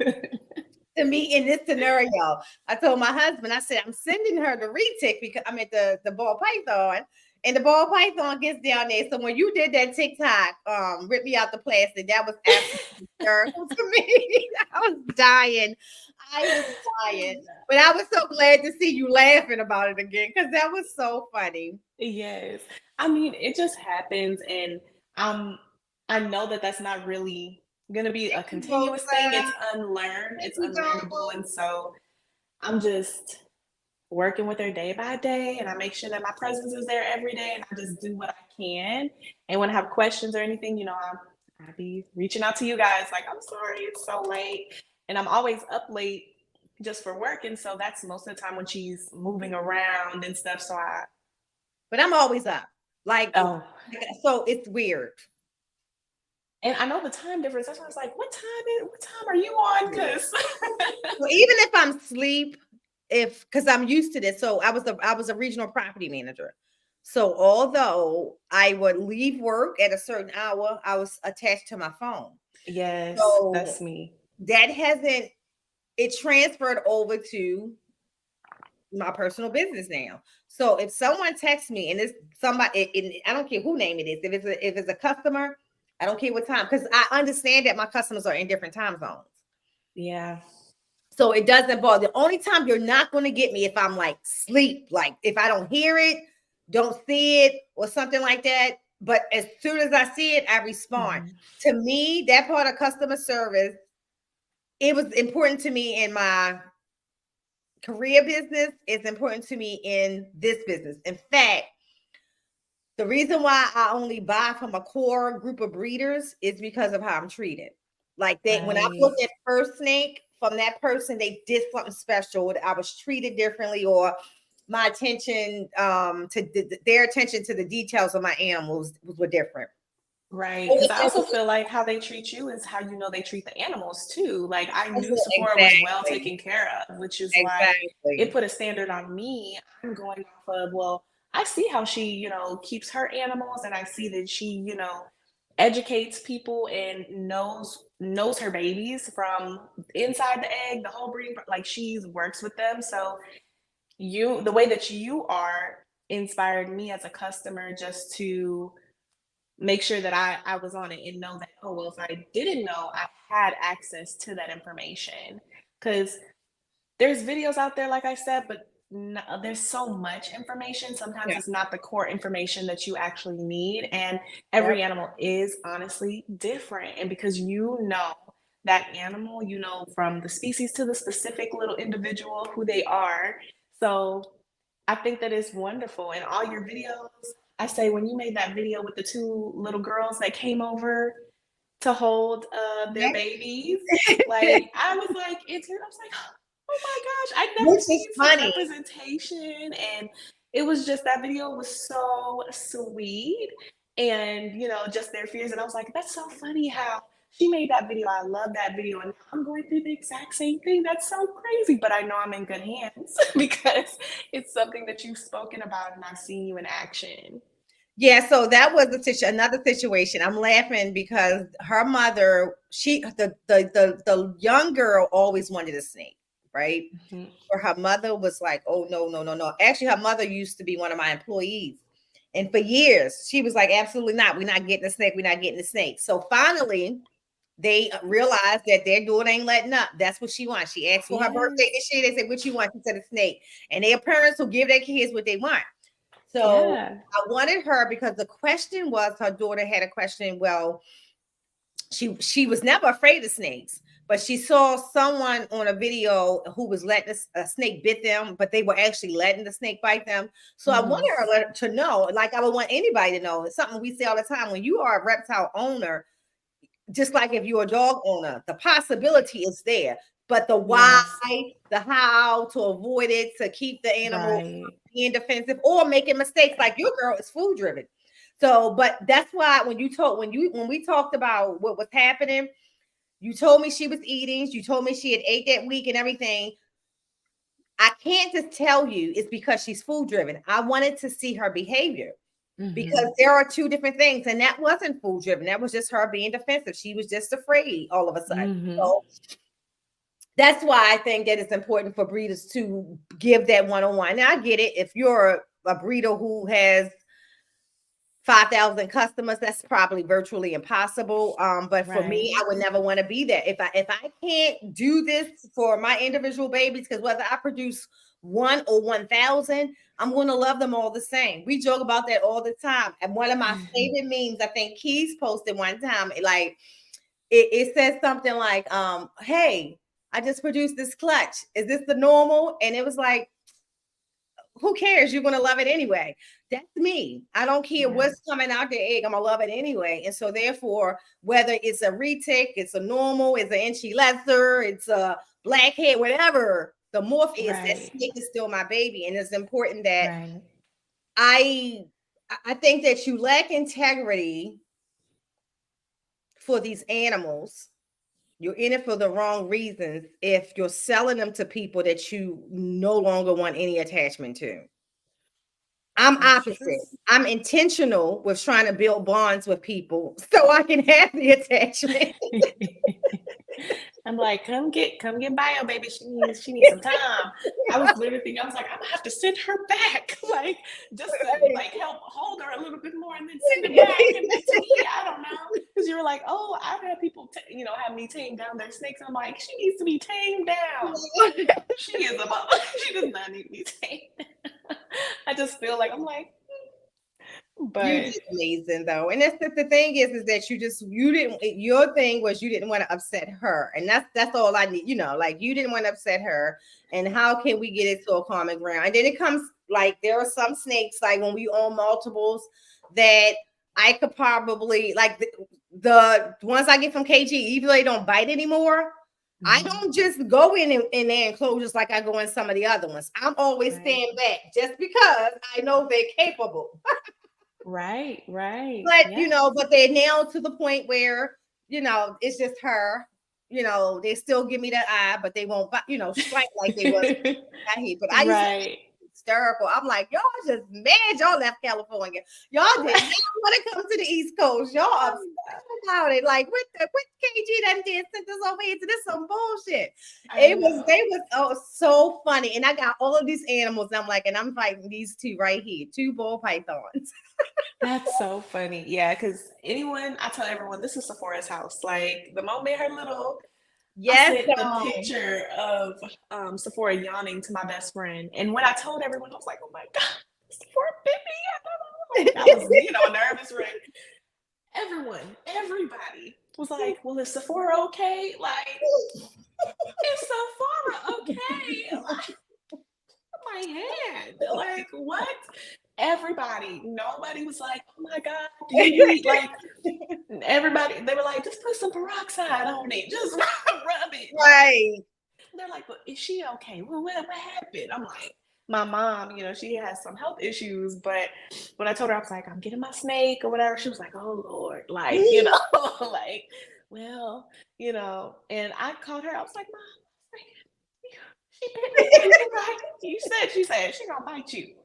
S1: to me in this scenario. I told my husband, I said, I'm sending her the retic because I'm at the ball python. And the ball python gets down there. So when you did that TikTok, rip me out the plastic, that was absolutely hysterical to me. I was dying. But I was so glad to see you laughing about it again because that was so funny.
S2: Yes. I mean, it just happens, and I know that that's not really gonna be a continuous thing. It's unlearned, it's unlearnable, and so I'm just working with her day by day, and I make sure that my presence is there every day, and I just do what I can. And when I have questions or anything, I'll be reaching out to you guys like, I'm sorry, it's so late. And I'm always up late just for work. And so that's most of the time when she's moving around and stuff. So
S1: But I'm always up. Like, so it's weird.
S2: And I know the time difference. That's why I was like, what time are you on? Because
S1: well, even if I'm asleep, because I'm used to this. So I was a regional property manager. So although I would leave work at a certain hour, I was attached to my phone.
S2: Yes,
S1: so
S2: that's me.
S1: That it transferred over to my personal business now. So if someone texts me and it's somebody, I don't care who name it is, if it's a customer, I don't care what time, because I understand that my customers are in different time zones.
S2: Yeah.
S1: So it doesn't bother. The only time you're not going to get me if I'm like sleep, like if I don't hear it, don't see it, or something like that. But as soon as I see it, I respond. To me, that part of customer service, it was important to me in my career business. It's important to me in this business. In fact, the reason why I only buy from a core group of breeders is because of how I'm treated. Like when I looked at first snake from that person, they did something special. I was treated differently, or my attention their attention to the details of my animals were different.
S2: Right. Because I also feel like how they treat you is how they treat the animals too. Like I knew Sephora was well taken care of, which is why it put a standard on me. I'm going off of, well, I see how she, keeps her animals, and I see that she, educates people and knows her babies from inside the egg, the whole breeding, like she works with them. So the way that you are inspired me as a customer just to make sure that I was on it and know that, oh, well, if I didn't know, I had access to that information. Because there's videos out there, like I said, but there's so much information. Sometimes it's not the core information that you actually need. And every animal is honestly different. And because that animal, from the species to the specific little individual who they are. So I think that is wonderful. And all your videos, I say, when you made that video with the two little girls that came over to hold their babies, like I was like, oh my gosh, I'd never seen such representation. And it was just, that video was so sweet, and just their fears. And I was like, that's so funny how she made that video. I love that video, and I'm going through the exact same thing. That's so crazy, but I know I'm in good hands because it's something that you've spoken about and I've seen you in action.
S1: Yeah, so that was another situation. I'm laughing because her mother, the young girl always wanted a snake, right? Or her mother was like, oh, no. Actually, her mother used to be one of my employees. And for years, she was like, absolutely not. We're not getting a snake. We're not getting a snake. So finally, they realized that their daughter ain't letting up. That's what she wants. She asked for her birthday this year. They said, what you want? She said a snake. And their parents will give their kids what they want. So I wanted her because the question was, her daughter had a question. Well, she was never afraid of snakes, but she saw someone on a video who was letting a snake bit them, but they were actually letting the snake bite them. So I wanted her to know, like I would want anybody to know. It's something we say all the time. When you are a reptile owner, just like if you're a dog owner, the possibility is there. But the why, the how to avoid it, to keep the animal being defensive or making mistakes, like your girl is food driven. So, but that's why when we talked about what was happening, You told me she was eating. You told me she had ate that week and everything. I can't just tell you it's because she's food driven. I wanted to see her behavior because there are two different things. And that wasn't food driven. That was just her being defensive. She was just afraid all of a sudden. So that's why I think that it's important for breeders to give that one-on-one. Now, I get it. If you're a breeder who has 5,000 customers, that's probably virtually impossible. But for me, I would never want to be there. If I can't do this for my individual babies, because whether I produce 1 or 1,000, I'm going to love them all the same. We joke about that all the time. And one of my favorite memes, I think Keys posted one time, like it says something like, hey, I just produced this clutch. Is this the normal? And it was like, who cares? You're going to love it anyway. That's me. I don't care what's coming out the egg. I'm going to love it anyway. And so therefore, whether it's a retic, it's a normal, it's an inchy lesser, it's a blackhead, whatever the morph is, that snake is still my baby. And it's important that I think that you lack integrity for these animals. You're in it for the wrong reasons if you're selling them to people that you no longer want any attachment to. I'm opposite. I'm intentional with trying to build bonds with people so I can have the attachment.
S2: I'm like, come get Bio, baby. She needs some time. I was literally thinking, I was like, I'm gonna have to send her back, like just to like help hold her a little bit more, and then send her back. And then to me, I don't know, because you were like, oh, I've had people, have me tame down their snakes. I'm like, she needs to be tamed down. She is about. She does not need to be tamed. I just feel like I'm like. But
S1: you did amazing though, and that's the thing is that you didn't. Your thing was you didn't want to upset her, and that's all I need. Like you didn't want to upset her, and how can we get it to a common ground? And then it comes like there are some snakes like when we own multiples that I could probably like the ones I get from KG, even though they don't bite anymore. I don't just go in their enclosures like I go in some of the other ones. I'm always staying back just because I know they're capable.
S2: Right.
S1: But but they're now to the point where it's just her. They still give me that eye, but they won't strike like they was out here. But I used to be hysterical. I'm like, y'all just mad y'all left California. Y'all did not want to come to the East Coast. Y'all upset about it. Like what KG done did sent us over here to this some bullshit. They was so funny. And I got all of these animals. I'm like, and I'm fighting these two right here, 2 ball pythons.
S2: That's so funny. Yeah, because I tell everyone, this is Sephora's house. Like the moment her little, I sent the picture of Sephora yawning to my best friend. And when I told everyone, I was like, oh my God, Sephora bit me. I was, a nervous wreck. Everybody was like, well, is Sephora okay? Like, is Sephora okay? Like, my hand. Like, what? Everybody, nobody was like, oh my God, do you need like everybody, they were like, just put some peroxide on it, just rub it.
S1: Right.
S2: They're like, but is she okay? Well, what happened? I'm like, my mom, she has some health issues, but when I told her, I was like, I'm getting my snake or whatever, she was like, oh Lord, like, like, well, and I called her, I was like, Mom, she bit me. Right? She said she gonna bite you.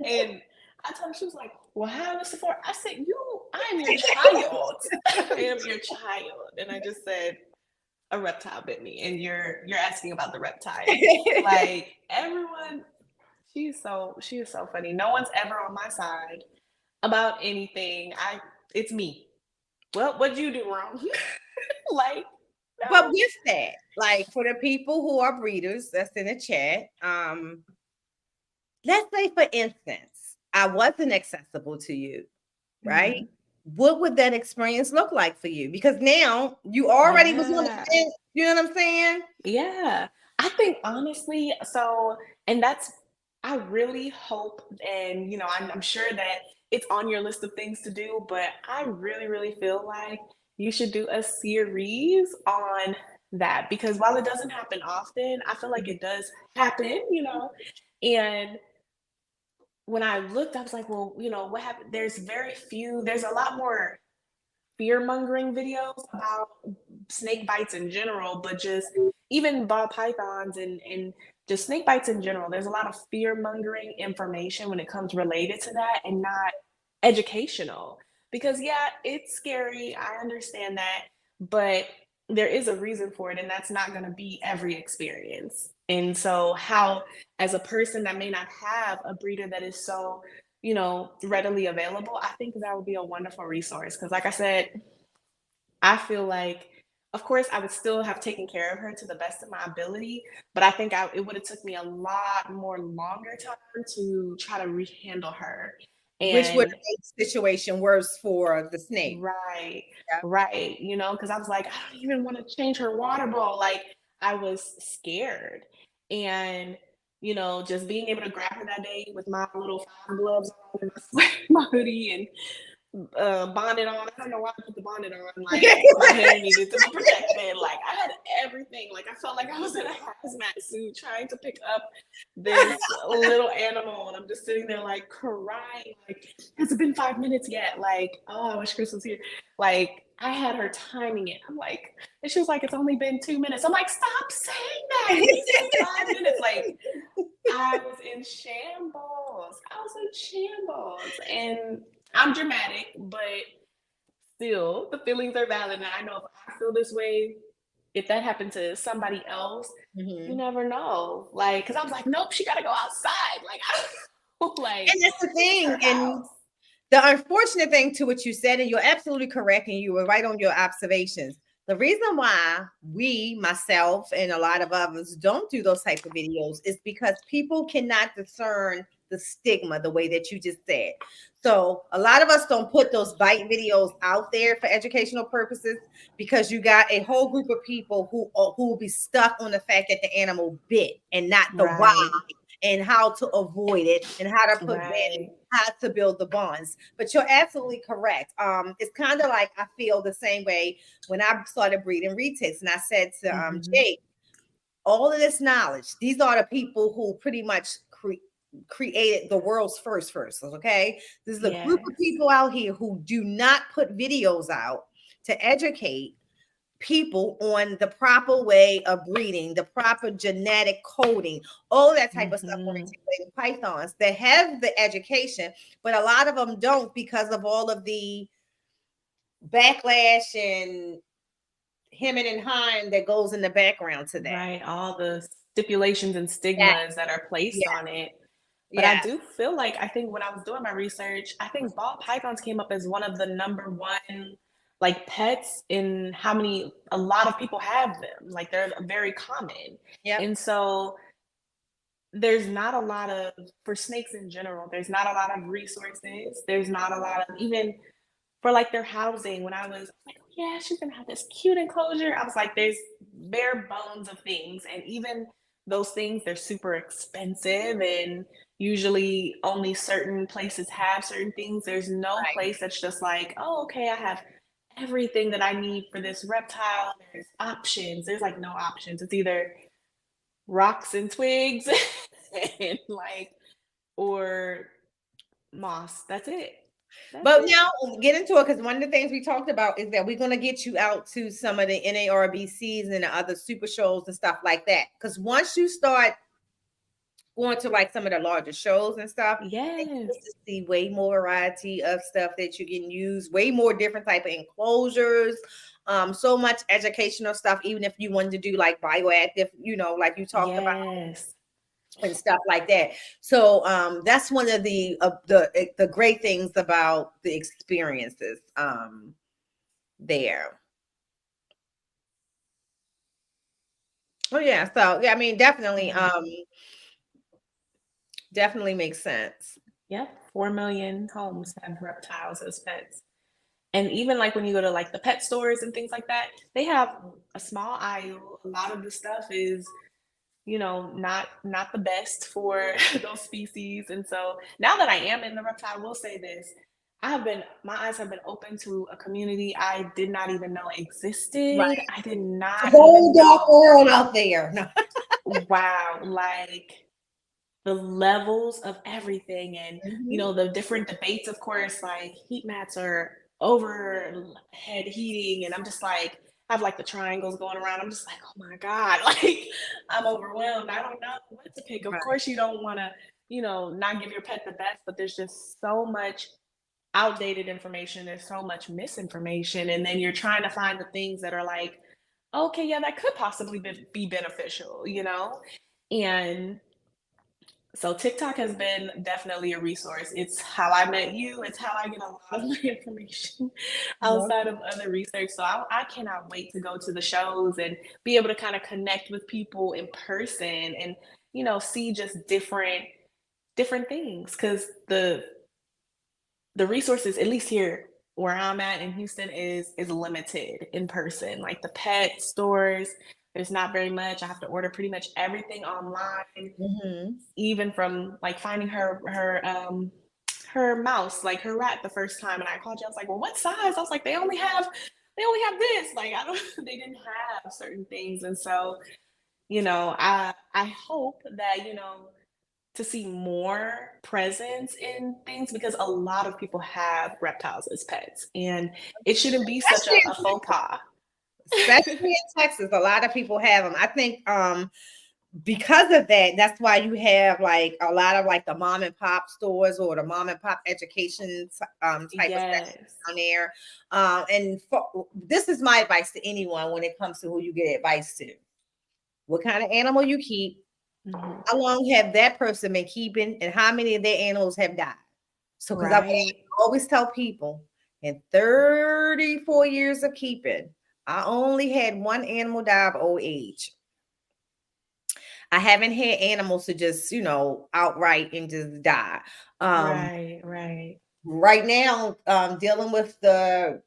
S2: And I told her, she was like, well, how is Sephora? I said, I am your child. I am your child. And I just said, a reptile bit me. And you're asking about the reptile. Like everyone, she is so funny. No one's ever on my side about anything. It's me. Well, what'd you do wrong? Like, no.
S1: But with that, like for the people who are breeders that's in the chat, let's say for instance, I wasn't accessible to you, right? Mm-hmm. What would that experience look like for you? Because now you already was on the fence, you know what I'm saying?
S2: Yeah. I think honestly, I really hope, and I'm sure that it's on your list of things to do, but I really, really feel like you should do a series on that, because while it doesn't happen often, I feel like it does happen, and when I looked, I was like, well, what happened? There's a lot more fear-mongering videos about snake bites in general, but just even ball pythons and just snake bites in general. There's a lot of fear mongering information when it comes related to that and not educational. Because, yeah, it's scary. I understand that. But there is a reason for it, and that's not going to be every experience. And so, how, as a person that may not have a breeder that is so, readily available, I think that would be a wonderful resource. Because, like I said, I feel like, of course, I would still have taken care of her to the best of my ability, but I think it would have took me a lot more longer time to try to rehandle her.
S1: Which would
S2: And
S1: make the situation worse for the snake.
S2: right,
S1: Yeah.
S2: right, because I was like, I don't even want to change her water bowl. Like, I was scared. And, just being able to grab her that day with my little five gloves on and my hoodie and bonded on. I don't know why I put the bonnet on. Like, my hair needed to be protected. Like, I had everything. Like, I felt like I was in a hazmat suit trying to pick up this little animal, and I'm just sitting there like crying. Like, has it been 5 minutes yet? Like, oh, I wish Chris was here. Like, I had her timing it. I'm like, and she was like, it's only been 2 minutes. I'm like, stop saying that. It's been 5 minutes. Like, I was in shambles. And I'm dramatic, but still, the feelings are valid. And I know if I feel this way, if that happened to somebody else, you never know. Like, because I was like, nope, she got to go outside. Like, I don't like,
S1: And that's the thing. And
S2: house.
S1: the unfortunate thing to what you said, and you're absolutely correct, and you were right on your observations. The reason why we, myself, and a lot of others don't do those type of videos is because people cannot discern the stigma the way that you just said. So a lot of us don't put those bite videos out there for educational purposes because you got a whole group of people who will be stuck on the fact that the animal bit and not the why
S2: Right.
S1: and how to avoid it and how to prevent it,
S2: Right.
S1: how to build the bonds. But you're absolutely correct. It's kind of like I feel the same way when I started breeding retics, and I said to Jake, all of this knowledge, these are the people who pretty much created the world's first, okay? This is a group of
S2: Yes.
S1: people out here who do not put videos out to educate people on the proper way of breeding, the proper genetic coding, all that type of stuff on articulated pythons. They have the education, but a lot of them don't because of all of the backlash and hemming and hawing that goes in the background to that.
S2: Right. All the stipulations and
S1: Yeah,
S2: stigmas that are placed
S1: yeah,
S2: on it. But I
S1: yeah.
S2: do feel like, I think when I was doing my research, I think ball pythons came up as one of the number one like pets in how many a lot of people have them. Like, they're very common.
S1: Yep.
S2: And so there's not a lot of, for snakes in general, there's not a lot of resources. There's not a lot of, even for like their housing. When I was like, oh, yeah, she's gonna have this cute enclosure, I was like, there's bare bones of things. And even those things, they're super expensive, and usually only certain places have certain things. There's no
S1: Right.
S2: place that's just like, oh, okay, I have everything that I need for this reptile. There's options. There's like no options. It's either rocks and twigs and like, or moss. That's it. That's
S1: But
S2: it.
S1: now we'll get into it because one of the things we talked about is that we're going to get you out to some of the NARBCs and the other super shows and stuff like that. Because once you start going to like some of the larger shows and stuff, and you
S2: Yes.
S1: get to see way more variety of stuff that you can use, way more different type of enclosures, so much educational stuff. Even if you wanted to do like bioactive, like you talked about
S2: Yes.
S1: and stuff like that. So that's one of the great things about the experiences there. Oh yeah, so yeah, I mean definitely makes sense.
S2: Yep. 4 million homes have reptiles as pets. And even like when you go to like the pet stores and things like that, they have a small aisle. A lot of the stuff is, not the best for those species. And so now that I am in the reptile, I will say this. My eyes have been open to a community I did not even know existed.
S1: Right.
S2: I did
S1: It's a
S2: not
S1: whole
S2: even
S1: dark
S2: know.
S1: world out there. No.
S2: Wow, like the levels of everything, and
S1: Mhm.
S2: the different debates, of course, like heat mats are overhead heating, and I'm just like, have like the triangles going around. I'm just like, oh my God, like I'm overwhelmed. I don't know what to pick. Of
S1: Right.
S2: course, you don't want to, not give your pet the best, but there's just so much outdated information. There's so much misinformation. And then you're trying to find the things that are like, okay, yeah, that could possibly be beneficial, And so TikTok has been definitely a resource. It's how I met you. It's how I get a lot of my information
S1: Well,
S2: outside of other research. So I cannot wait to go to the shows and be able to kind of connect with people in person and see just different things because the resources, at least here where I'm at in Houston, is limited in person. Like the pet stores, there's not very much. I have to order pretty much everything online,
S1: mm-hmm.
S2: even from like finding her mouse, like her rat the first time. And I called you, I was like, well, what size? I was like, they only have this. Like I don't they didn't have certain things. And so, I hope that, to see more presence in things because a lot of people have reptiles as pets and it shouldn't be such
S1: Especially
S2: a faux pas.
S1: especially in Texas, a lot of people have them. I think because of that, that's why you have like a lot of like the mom and pop stores or the mom and pop education type of sections
S2: Yes.
S1: down there. This is my advice to anyone when it comes to who you get advice to. What kind of animal you keep,
S2: Mm-hmm.
S1: how long have that person been keeping, and how many of their animals have died. So, because I
S2: Right.
S1: always tell people in 34 years of keeping, I only had one animal die of old age. I haven't had animals to just, outright and just die.
S2: Right.
S1: Right now, dealing with the,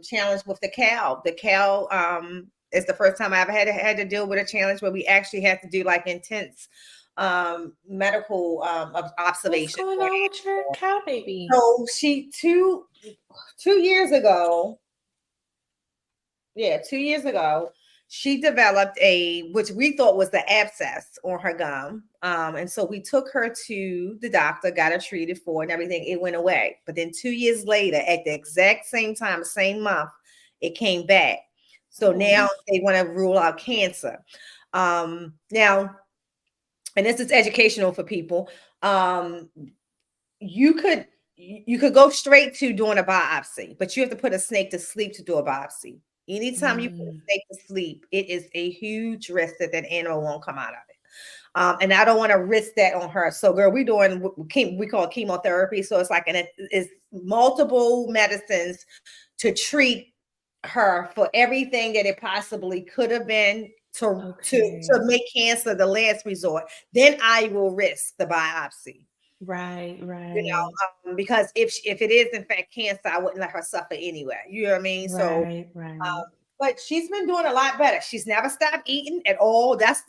S1: challenge with the cow. The cow is the first time I ever had to deal with a challenge where we actually had to do like intense medical
S2: What's
S1: observation.
S2: going on with your cow baby?
S1: So she 2 years ago, yeah, 2 years ago, she developed which we thought was the abscess on her gum. And so we took her to the doctor, got her treated for it and everything. It went away. But then 2 years later, at the exact same time, same month, it came back. So now they want to rule out cancer. Now, and this is educational for people. You could go straight to doing a biopsy, but you have to put a snake to sleep to do a biopsy. Anytime you put a snake to sleep, it is a huge risk that animal won't come out of it. And I don't want to risk that on her. So, girl, we call it chemotherapy. So it's like it's multiple medicines to treat her for everything that it possibly could have been to make cancer the last resort. Then I will risk the biopsy.
S2: Right.
S1: Because if it is in fact cancer, I wouldn't let her suffer anyway. You know what I mean? So,
S2: Right.
S1: but she's been doing a lot better. She's never stopped eating at all. That's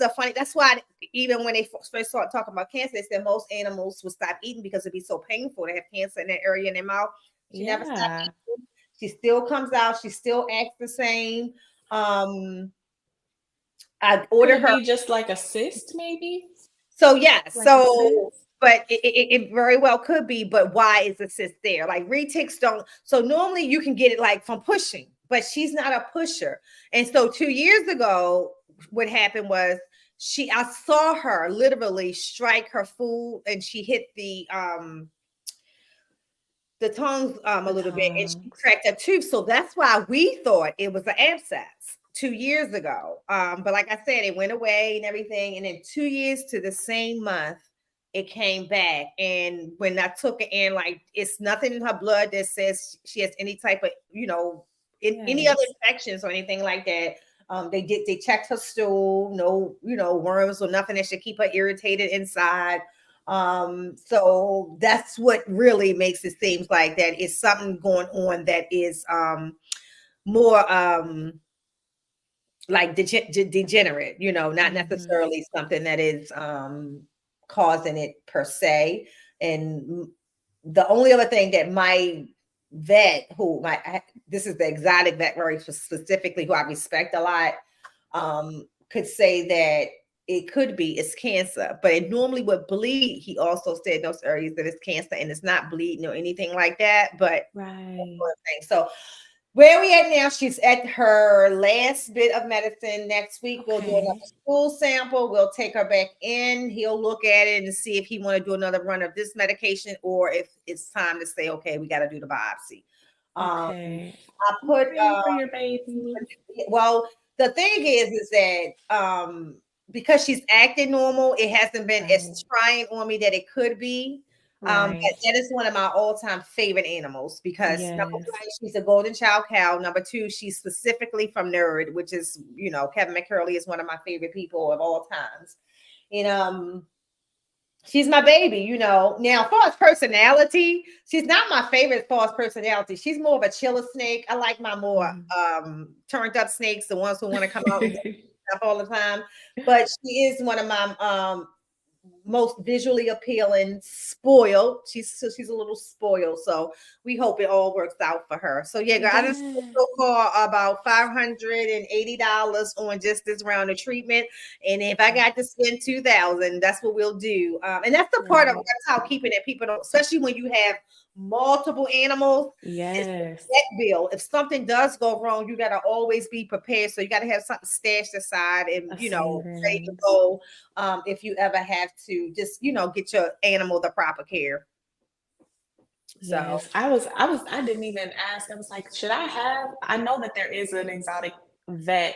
S1: why even when they first started talking about cancer, they said most animals would stop eating because it'd be so painful to have cancer in that area in their mouth. She never stopped eating. She still comes out. She still acts the same. I
S2: Could
S1: order
S2: it
S1: her.
S2: be just like a cyst, maybe?
S1: So yes,
S2: Like a
S1: so
S2: cyst?
S1: but it very well could be. But why is the cyst there? Like retics don't. So normally you can get it like from pushing, but she's not a pusher. And so 2 years ago, what happened was I saw her literally strike her food, and she hit the tongues a
S2: The
S1: little bit, and she
S2: tongues.
S1: cracked a tooth. So that's why we thought it was an abscess 2 years ago. But like I said, it went away and everything. And then 2 years to the same month, it came back. And when I took it in, like it's nothing in her blood that says she has any type of, any other infections or anything like that. They checked her stool, no, worms or nothing that should keep her irritated inside. So that's what really makes it seem like that is something going on that is more like degenerate, not necessarily something that is causing it per se. And the only other thing that my vet, this is the exotic vet very specifically, who I respect a lot, could say that it could be it's cancer, but it normally would bleed. He also said in those areas that it's cancer and it's not bleeding or anything like that. But
S2: Right.
S1: so Where we at now? She's at her last bit of medicine. Next week, we'll do another
S2: Okay.
S1: stool sample. We'll take her back in. He'll look at it and see if he want to do another run of this medication or if it's time to say, okay, we got to do the biopsy. Um,
S2: Okay.
S1: I
S2: I'm
S1: put
S2: praying for your baby.
S1: well, the thing is that because she's acting normal, it hasn't been
S2: Right.
S1: as trying on me that it could be. But
S2: Right.
S1: that is one of my all-time favorite animals because number
S2: Yes.
S1: one, she's a golden child cow. Number two, she's specifically from Nerd, which is, Kevin McCurley is one of my favorite people of all times. And she's my baby. Now, as far as personality, she's not my favorite as far as personality. She's more of a chiller snake. I like my more
S2: Mhm.
S1: turned up snakes, the ones who want to come out and do stuff all the time. But she is one of my most visually appealing, spoiled. She's a little spoiled. So we hope it all works out for her. So yeah, girl, I just spent
S2: Yes.
S1: so far about $580 on just this round of treatment. And if I got to spend 2,000, that's what we'll do. And that's the part of
S2: Right.
S1: reptile keeping that people don't, especially when you have multiple animals. It's the
S2: Yes.
S1: vet bill. If something does go wrong, you gotta always be prepared. So you gotta have something stashed aside and
S2: A
S1: ready to
S2: savings.
S1: go if you ever have to just get your animal the proper care. So
S2: Yes. I didn't even ask. I was like, should I have? I know that there is an exotic vet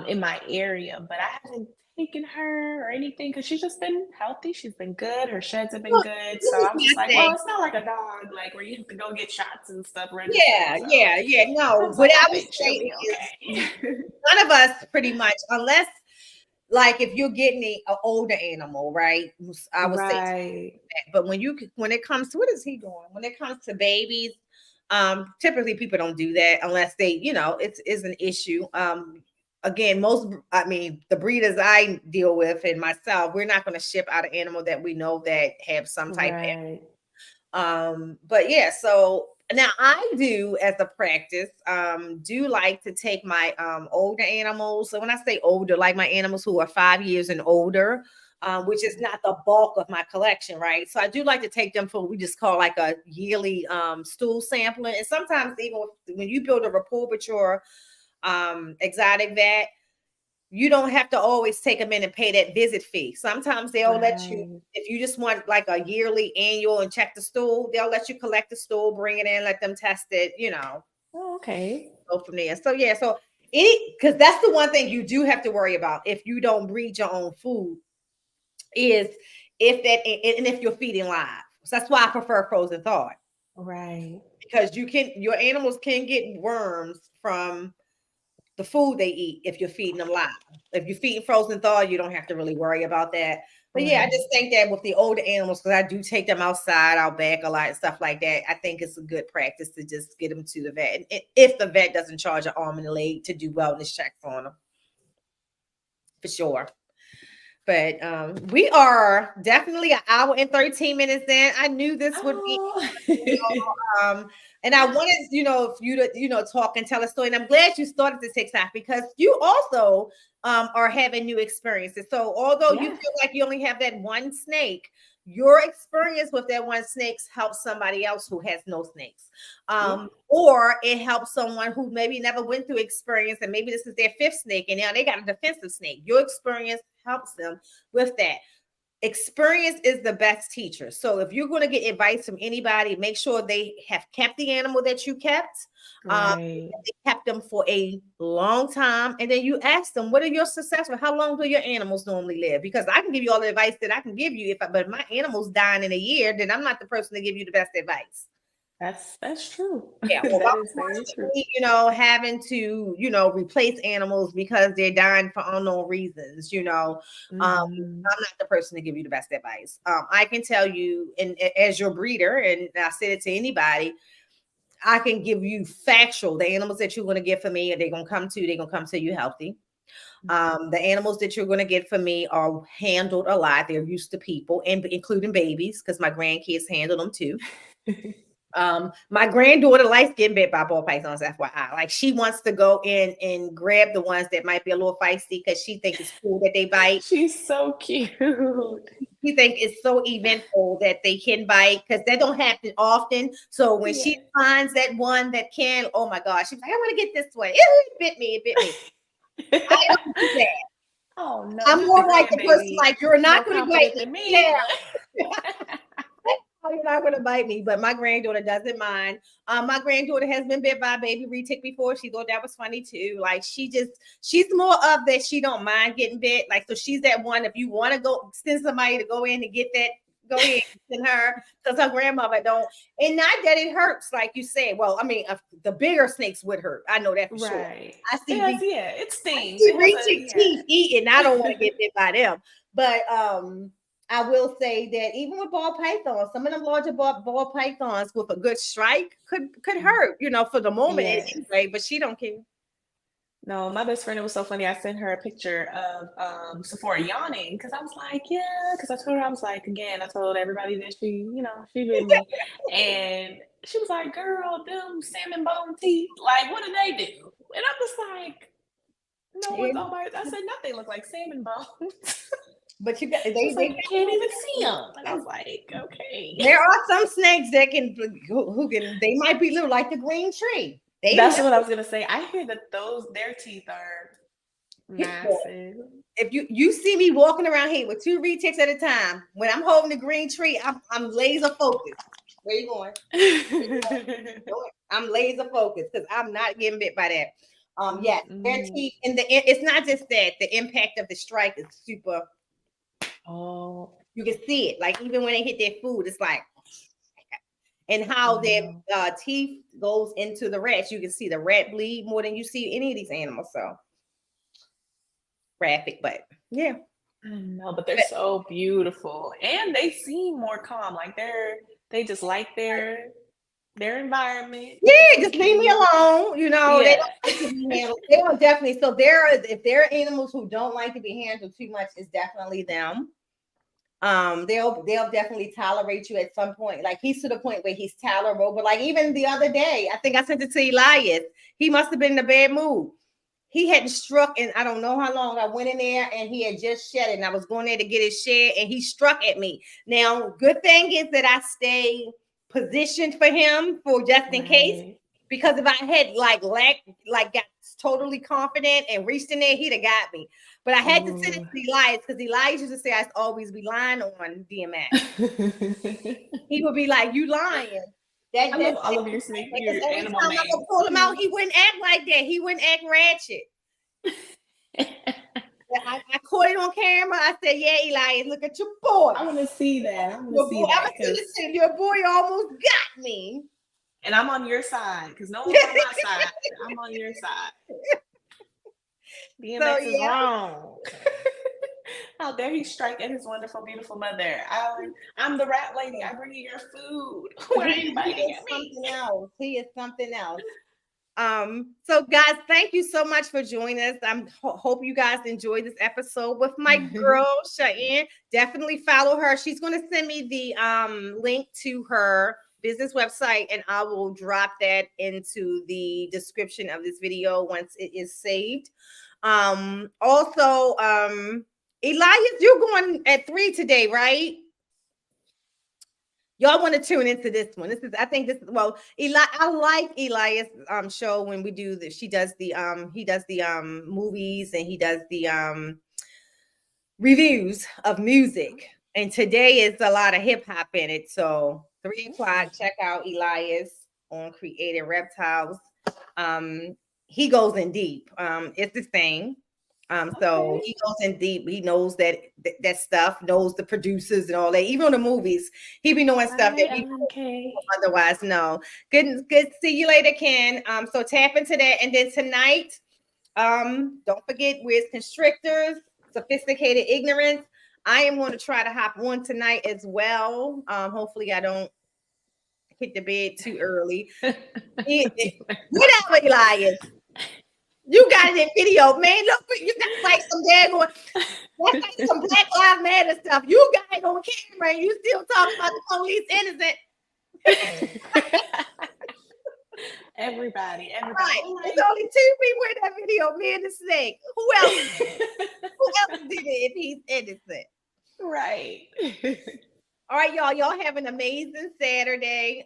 S2: in my area, but I haven't taken her or anything because she's just been healthy. She's been good. Her sheds have been
S1: well,
S2: good.
S1: this
S2: So
S1: is
S2: I was
S1: my
S2: just like, well,
S1: thing.
S2: it's not like a dog, like where you have to go get shots and stuff registered.
S1: Yeah,
S2: So
S1: yeah, yeah.
S2: I
S1: No,
S2: was
S1: what
S2: like, I
S1: I was
S2: think she'll
S1: saying
S2: be
S1: is
S2: okay.
S1: none of us pretty much, unless like if you're getting an older animal, right? I would say
S2: Right.
S1: that. But when it comes to what is he doing? When it comes to babies, typically people don't do that unless they, it is an issue. Again, the breeders I deal with and myself, we're not going to ship out an animal that we know that have some type of
S2: Right.
S1: but yeah, so now I do as a practice, do like to take my older animals. So when I say older, like my animals who are 5 years and older, which is not the bulk of my collection, right? So I do like to take them for what we just call like a yearly stool sampling. And sometimes even when you build a rapport with your exotic vet, you don't have to always take them in and pay that visit fee. Sometimes they'll let you,
S2: Right.
S1: if you just want like a yearly annual and check the stool, they'll let you collect the stool, bring it in, let them test it,
S2: Oh, okay.
S1: go from there. So yeah, so because that's the one thing you do have to worry about if you don't breed your own food is if that and if you're feeding live. So that's why I prefer frozen thawed
S2: Right.
S1: because your animals can get worms from the food they eat if you're feeding them live. If you're feeding frozen thaw, you don't have to really worry about that. But yeah, I
S2: Right.
S1: just think that with the older animals, because I do take them outside, out back a lot, and stuff like that. I think it's a good practice to just get them to the vet, and if the vet doesn't charge an arm and a leg to do wellness checks on them, for sure. But we are definitely an hour and 13 minutes in. I knew this would be
S2: Oh.
S1: and I wanted, if you to, talk and tell a story. And I'm glad you started the TikTok because you also are having new experiences. So although you
S2: Yeah.
S1: feel like you only have that one snake, your experience with that one snake helps somebody else who has no snakes.
S2: Yeah.
S1: Or it helps someone who maybe never went through experience and maybe this is their fifth snake and now they got a defensive snake. Your experience helps them with that. Experience is the best teacher. So if you're going to get advice from anybody, make sure they have kept the animal that you kept.
S2: Right.
S1: They kept them for a long time. And then you ask them, what are your success rate? How long do your animals normally live? Because I can give you all the advice that I can give you. But if my animal's dying in a year, then I'm not the person to give you the best advice.
S2: That's true.
S1: Yeah, or if
S2: That
S1: I'm
S2: is very true.
S1: constantly, having to, replace animals because they're dying for unknown reasons,
S2: Hmm.
S1: I'm not the person to give you the best advice. I can tell you, and as your breeder, and I said it to anybody, I can give you factual. The animals that you're going to get for me, they're going to come to you healthy. The animals that you're going to get from me are handled a lot. They're used to people, and including babies, because my grandkids handle them too. My granddaughter likes getting bit by ball pythons, FYI. Like she wants to go in and grab the ones that might be a little feisty because she thinks it's cool that they bite.
S2: She's so cute.
S1: She think it's so eventful that they can bite because that don't happen often. So when
S2: Yeah.
S1: she finds that one that can, oh my gosh, she's like, I want to get this one. It bit me. It bit me. I don't do that.
S2: Oh no,
S1: I'm
S2: not the
S1: more like the person
S2: grandbaby.
S1: like you're
S2: More
S1: not going to bite
S2: confident
S1: me.
S2: than me.
S1: Yeah. Oh, you're not going to bite me, but my granddaughter doesn't mind. My granddaughter has been bit by a baby retic before. She thought that was funny too. Like she's more of that. She don't mind getting bit. Like, so she's that one. If you want to go send somebody to go in and get that, go ahead and send her, because her grandmother don't. And not that it hurts, like you said. Well, I mean, the bigger snakes would hurt. I know that for sure.
S2: Right.
S1: I see.
S2: Yeah, it stings.
S1: See
S2: It has a
S1: retic teeth eating. I don't want to get bit by them, but I will say that even with ball pythons, some of them larger ball pythons with a good strike could hurt, for the moment anyway. But she don't care.
S2: No, my best friend, it was so funny. I sent her a picture of Sephora yawning because I was like, yeah, because I told her, I was like, again, I told everybody that she bit me. And she was like, girl, them salmon bone teeth, like, what do they do? And I'm just like, no one's on my, I said, nothing look like salmon bones.
S1: But you got
S2: they can't even see them. And I was like, okay.
S1: There are some snakes that they might be little, like the green tree.
S2: That's what I was gonna say. I hear that their teeth are massive.
S1: If you see me walking around here with 2 retics at a time, when I'm holding the green tree, I'm laser focused. Where you going? I'm laser focused because I'm not getting bit by that. Yes, their teeth, and it's not just that. The impact of the strike is super.
S2: Oh,
S1: you can see it. Like even when they hit their food, it's like, and how their teeth goes into the rats. You can see the rat bleed more than you see any of these animals. So graphic, but yeah.
S2: No, but they're so beautiful, and they seem more calm. Like they just like their environment.
S1: Yeah, just leave me alone.
S2: Yeah.
S1: They don't definitely. So if there are animals who don't like to be handled too much, it's definitely them. They'll definitely tolerate you at some point. Like he's to the point where he's tolerable. But like even the other day, I think I sent it to Elias. He must have been in a bad mood. He hadn't struck in I don't know how long. I went in there and he had just shed it. And I was going there to get his shed and he struck at me. Now, good thing is that I stay positioned for him for just in case. Because if I had got totally confident and reached in there, he'd have got me. But I had to send it to Elias because Elias used to say I always be lying on DMX. He would be like, "You lying."
S2: I love all of your animal names.
S1: I would pull him out, he wouldn't act like that. He wouldn't act ratchet. I caught it on camera. I said, "Yeah, Elias, look at your boy.
S2: I want to see that. I'm
S1: your boy almost got me."
S2: And I'm on your side because no one's on my side. I'm on your side. DMX is wrong. How dare he strike at his wonderful, beautiful mother? I'm the rat lady. I bring you your food. Why are you biting at me?
S1: He is something else. So guys, thank you so much for joining us. I hope you guys enjoyed this episode with my girl Cheyenne. Definitely follow her. She's going to send me the link to her business website, and I will drop that into the description of this video once it is saved. Also, Elias, you're going at 3 today, right? Y'all want to tune into this one. I like Elias show when we do this. He does the movies and he does the reviews of music. And today is a lot of hip hop in it. So 3 o'clock, check out Elias on Creative Reptiles. He goes in deep. It's his thing. So he goes in deep. He knows that stuff, knows the producers and all that. Even on the movies, he be knowing stuff that people otherwise know. Good to see you later, Ken. So tap into that. And then tonight, don't forget with constrictors, sophisticated ignorance. I am going to try to hop on tonight as well. Hopefully I don't hit the bed too early. Whatever, Elias. You got it in video, man. Look, you got like some daggone, that's like some Black Lives Matter stuff. You got it on camera and you still talking about the police innocent.
S2: Everybody.
S1: Right. There's only 2 people in that video, me and the snake. Who else did it if he's innocent?
S2: Right.
S1: All right, y'all. Y'all have an amazing Saturday.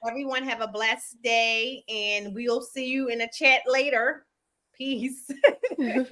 S1: Everyone have a blessed day, and we'll see you in a chat later. Peace.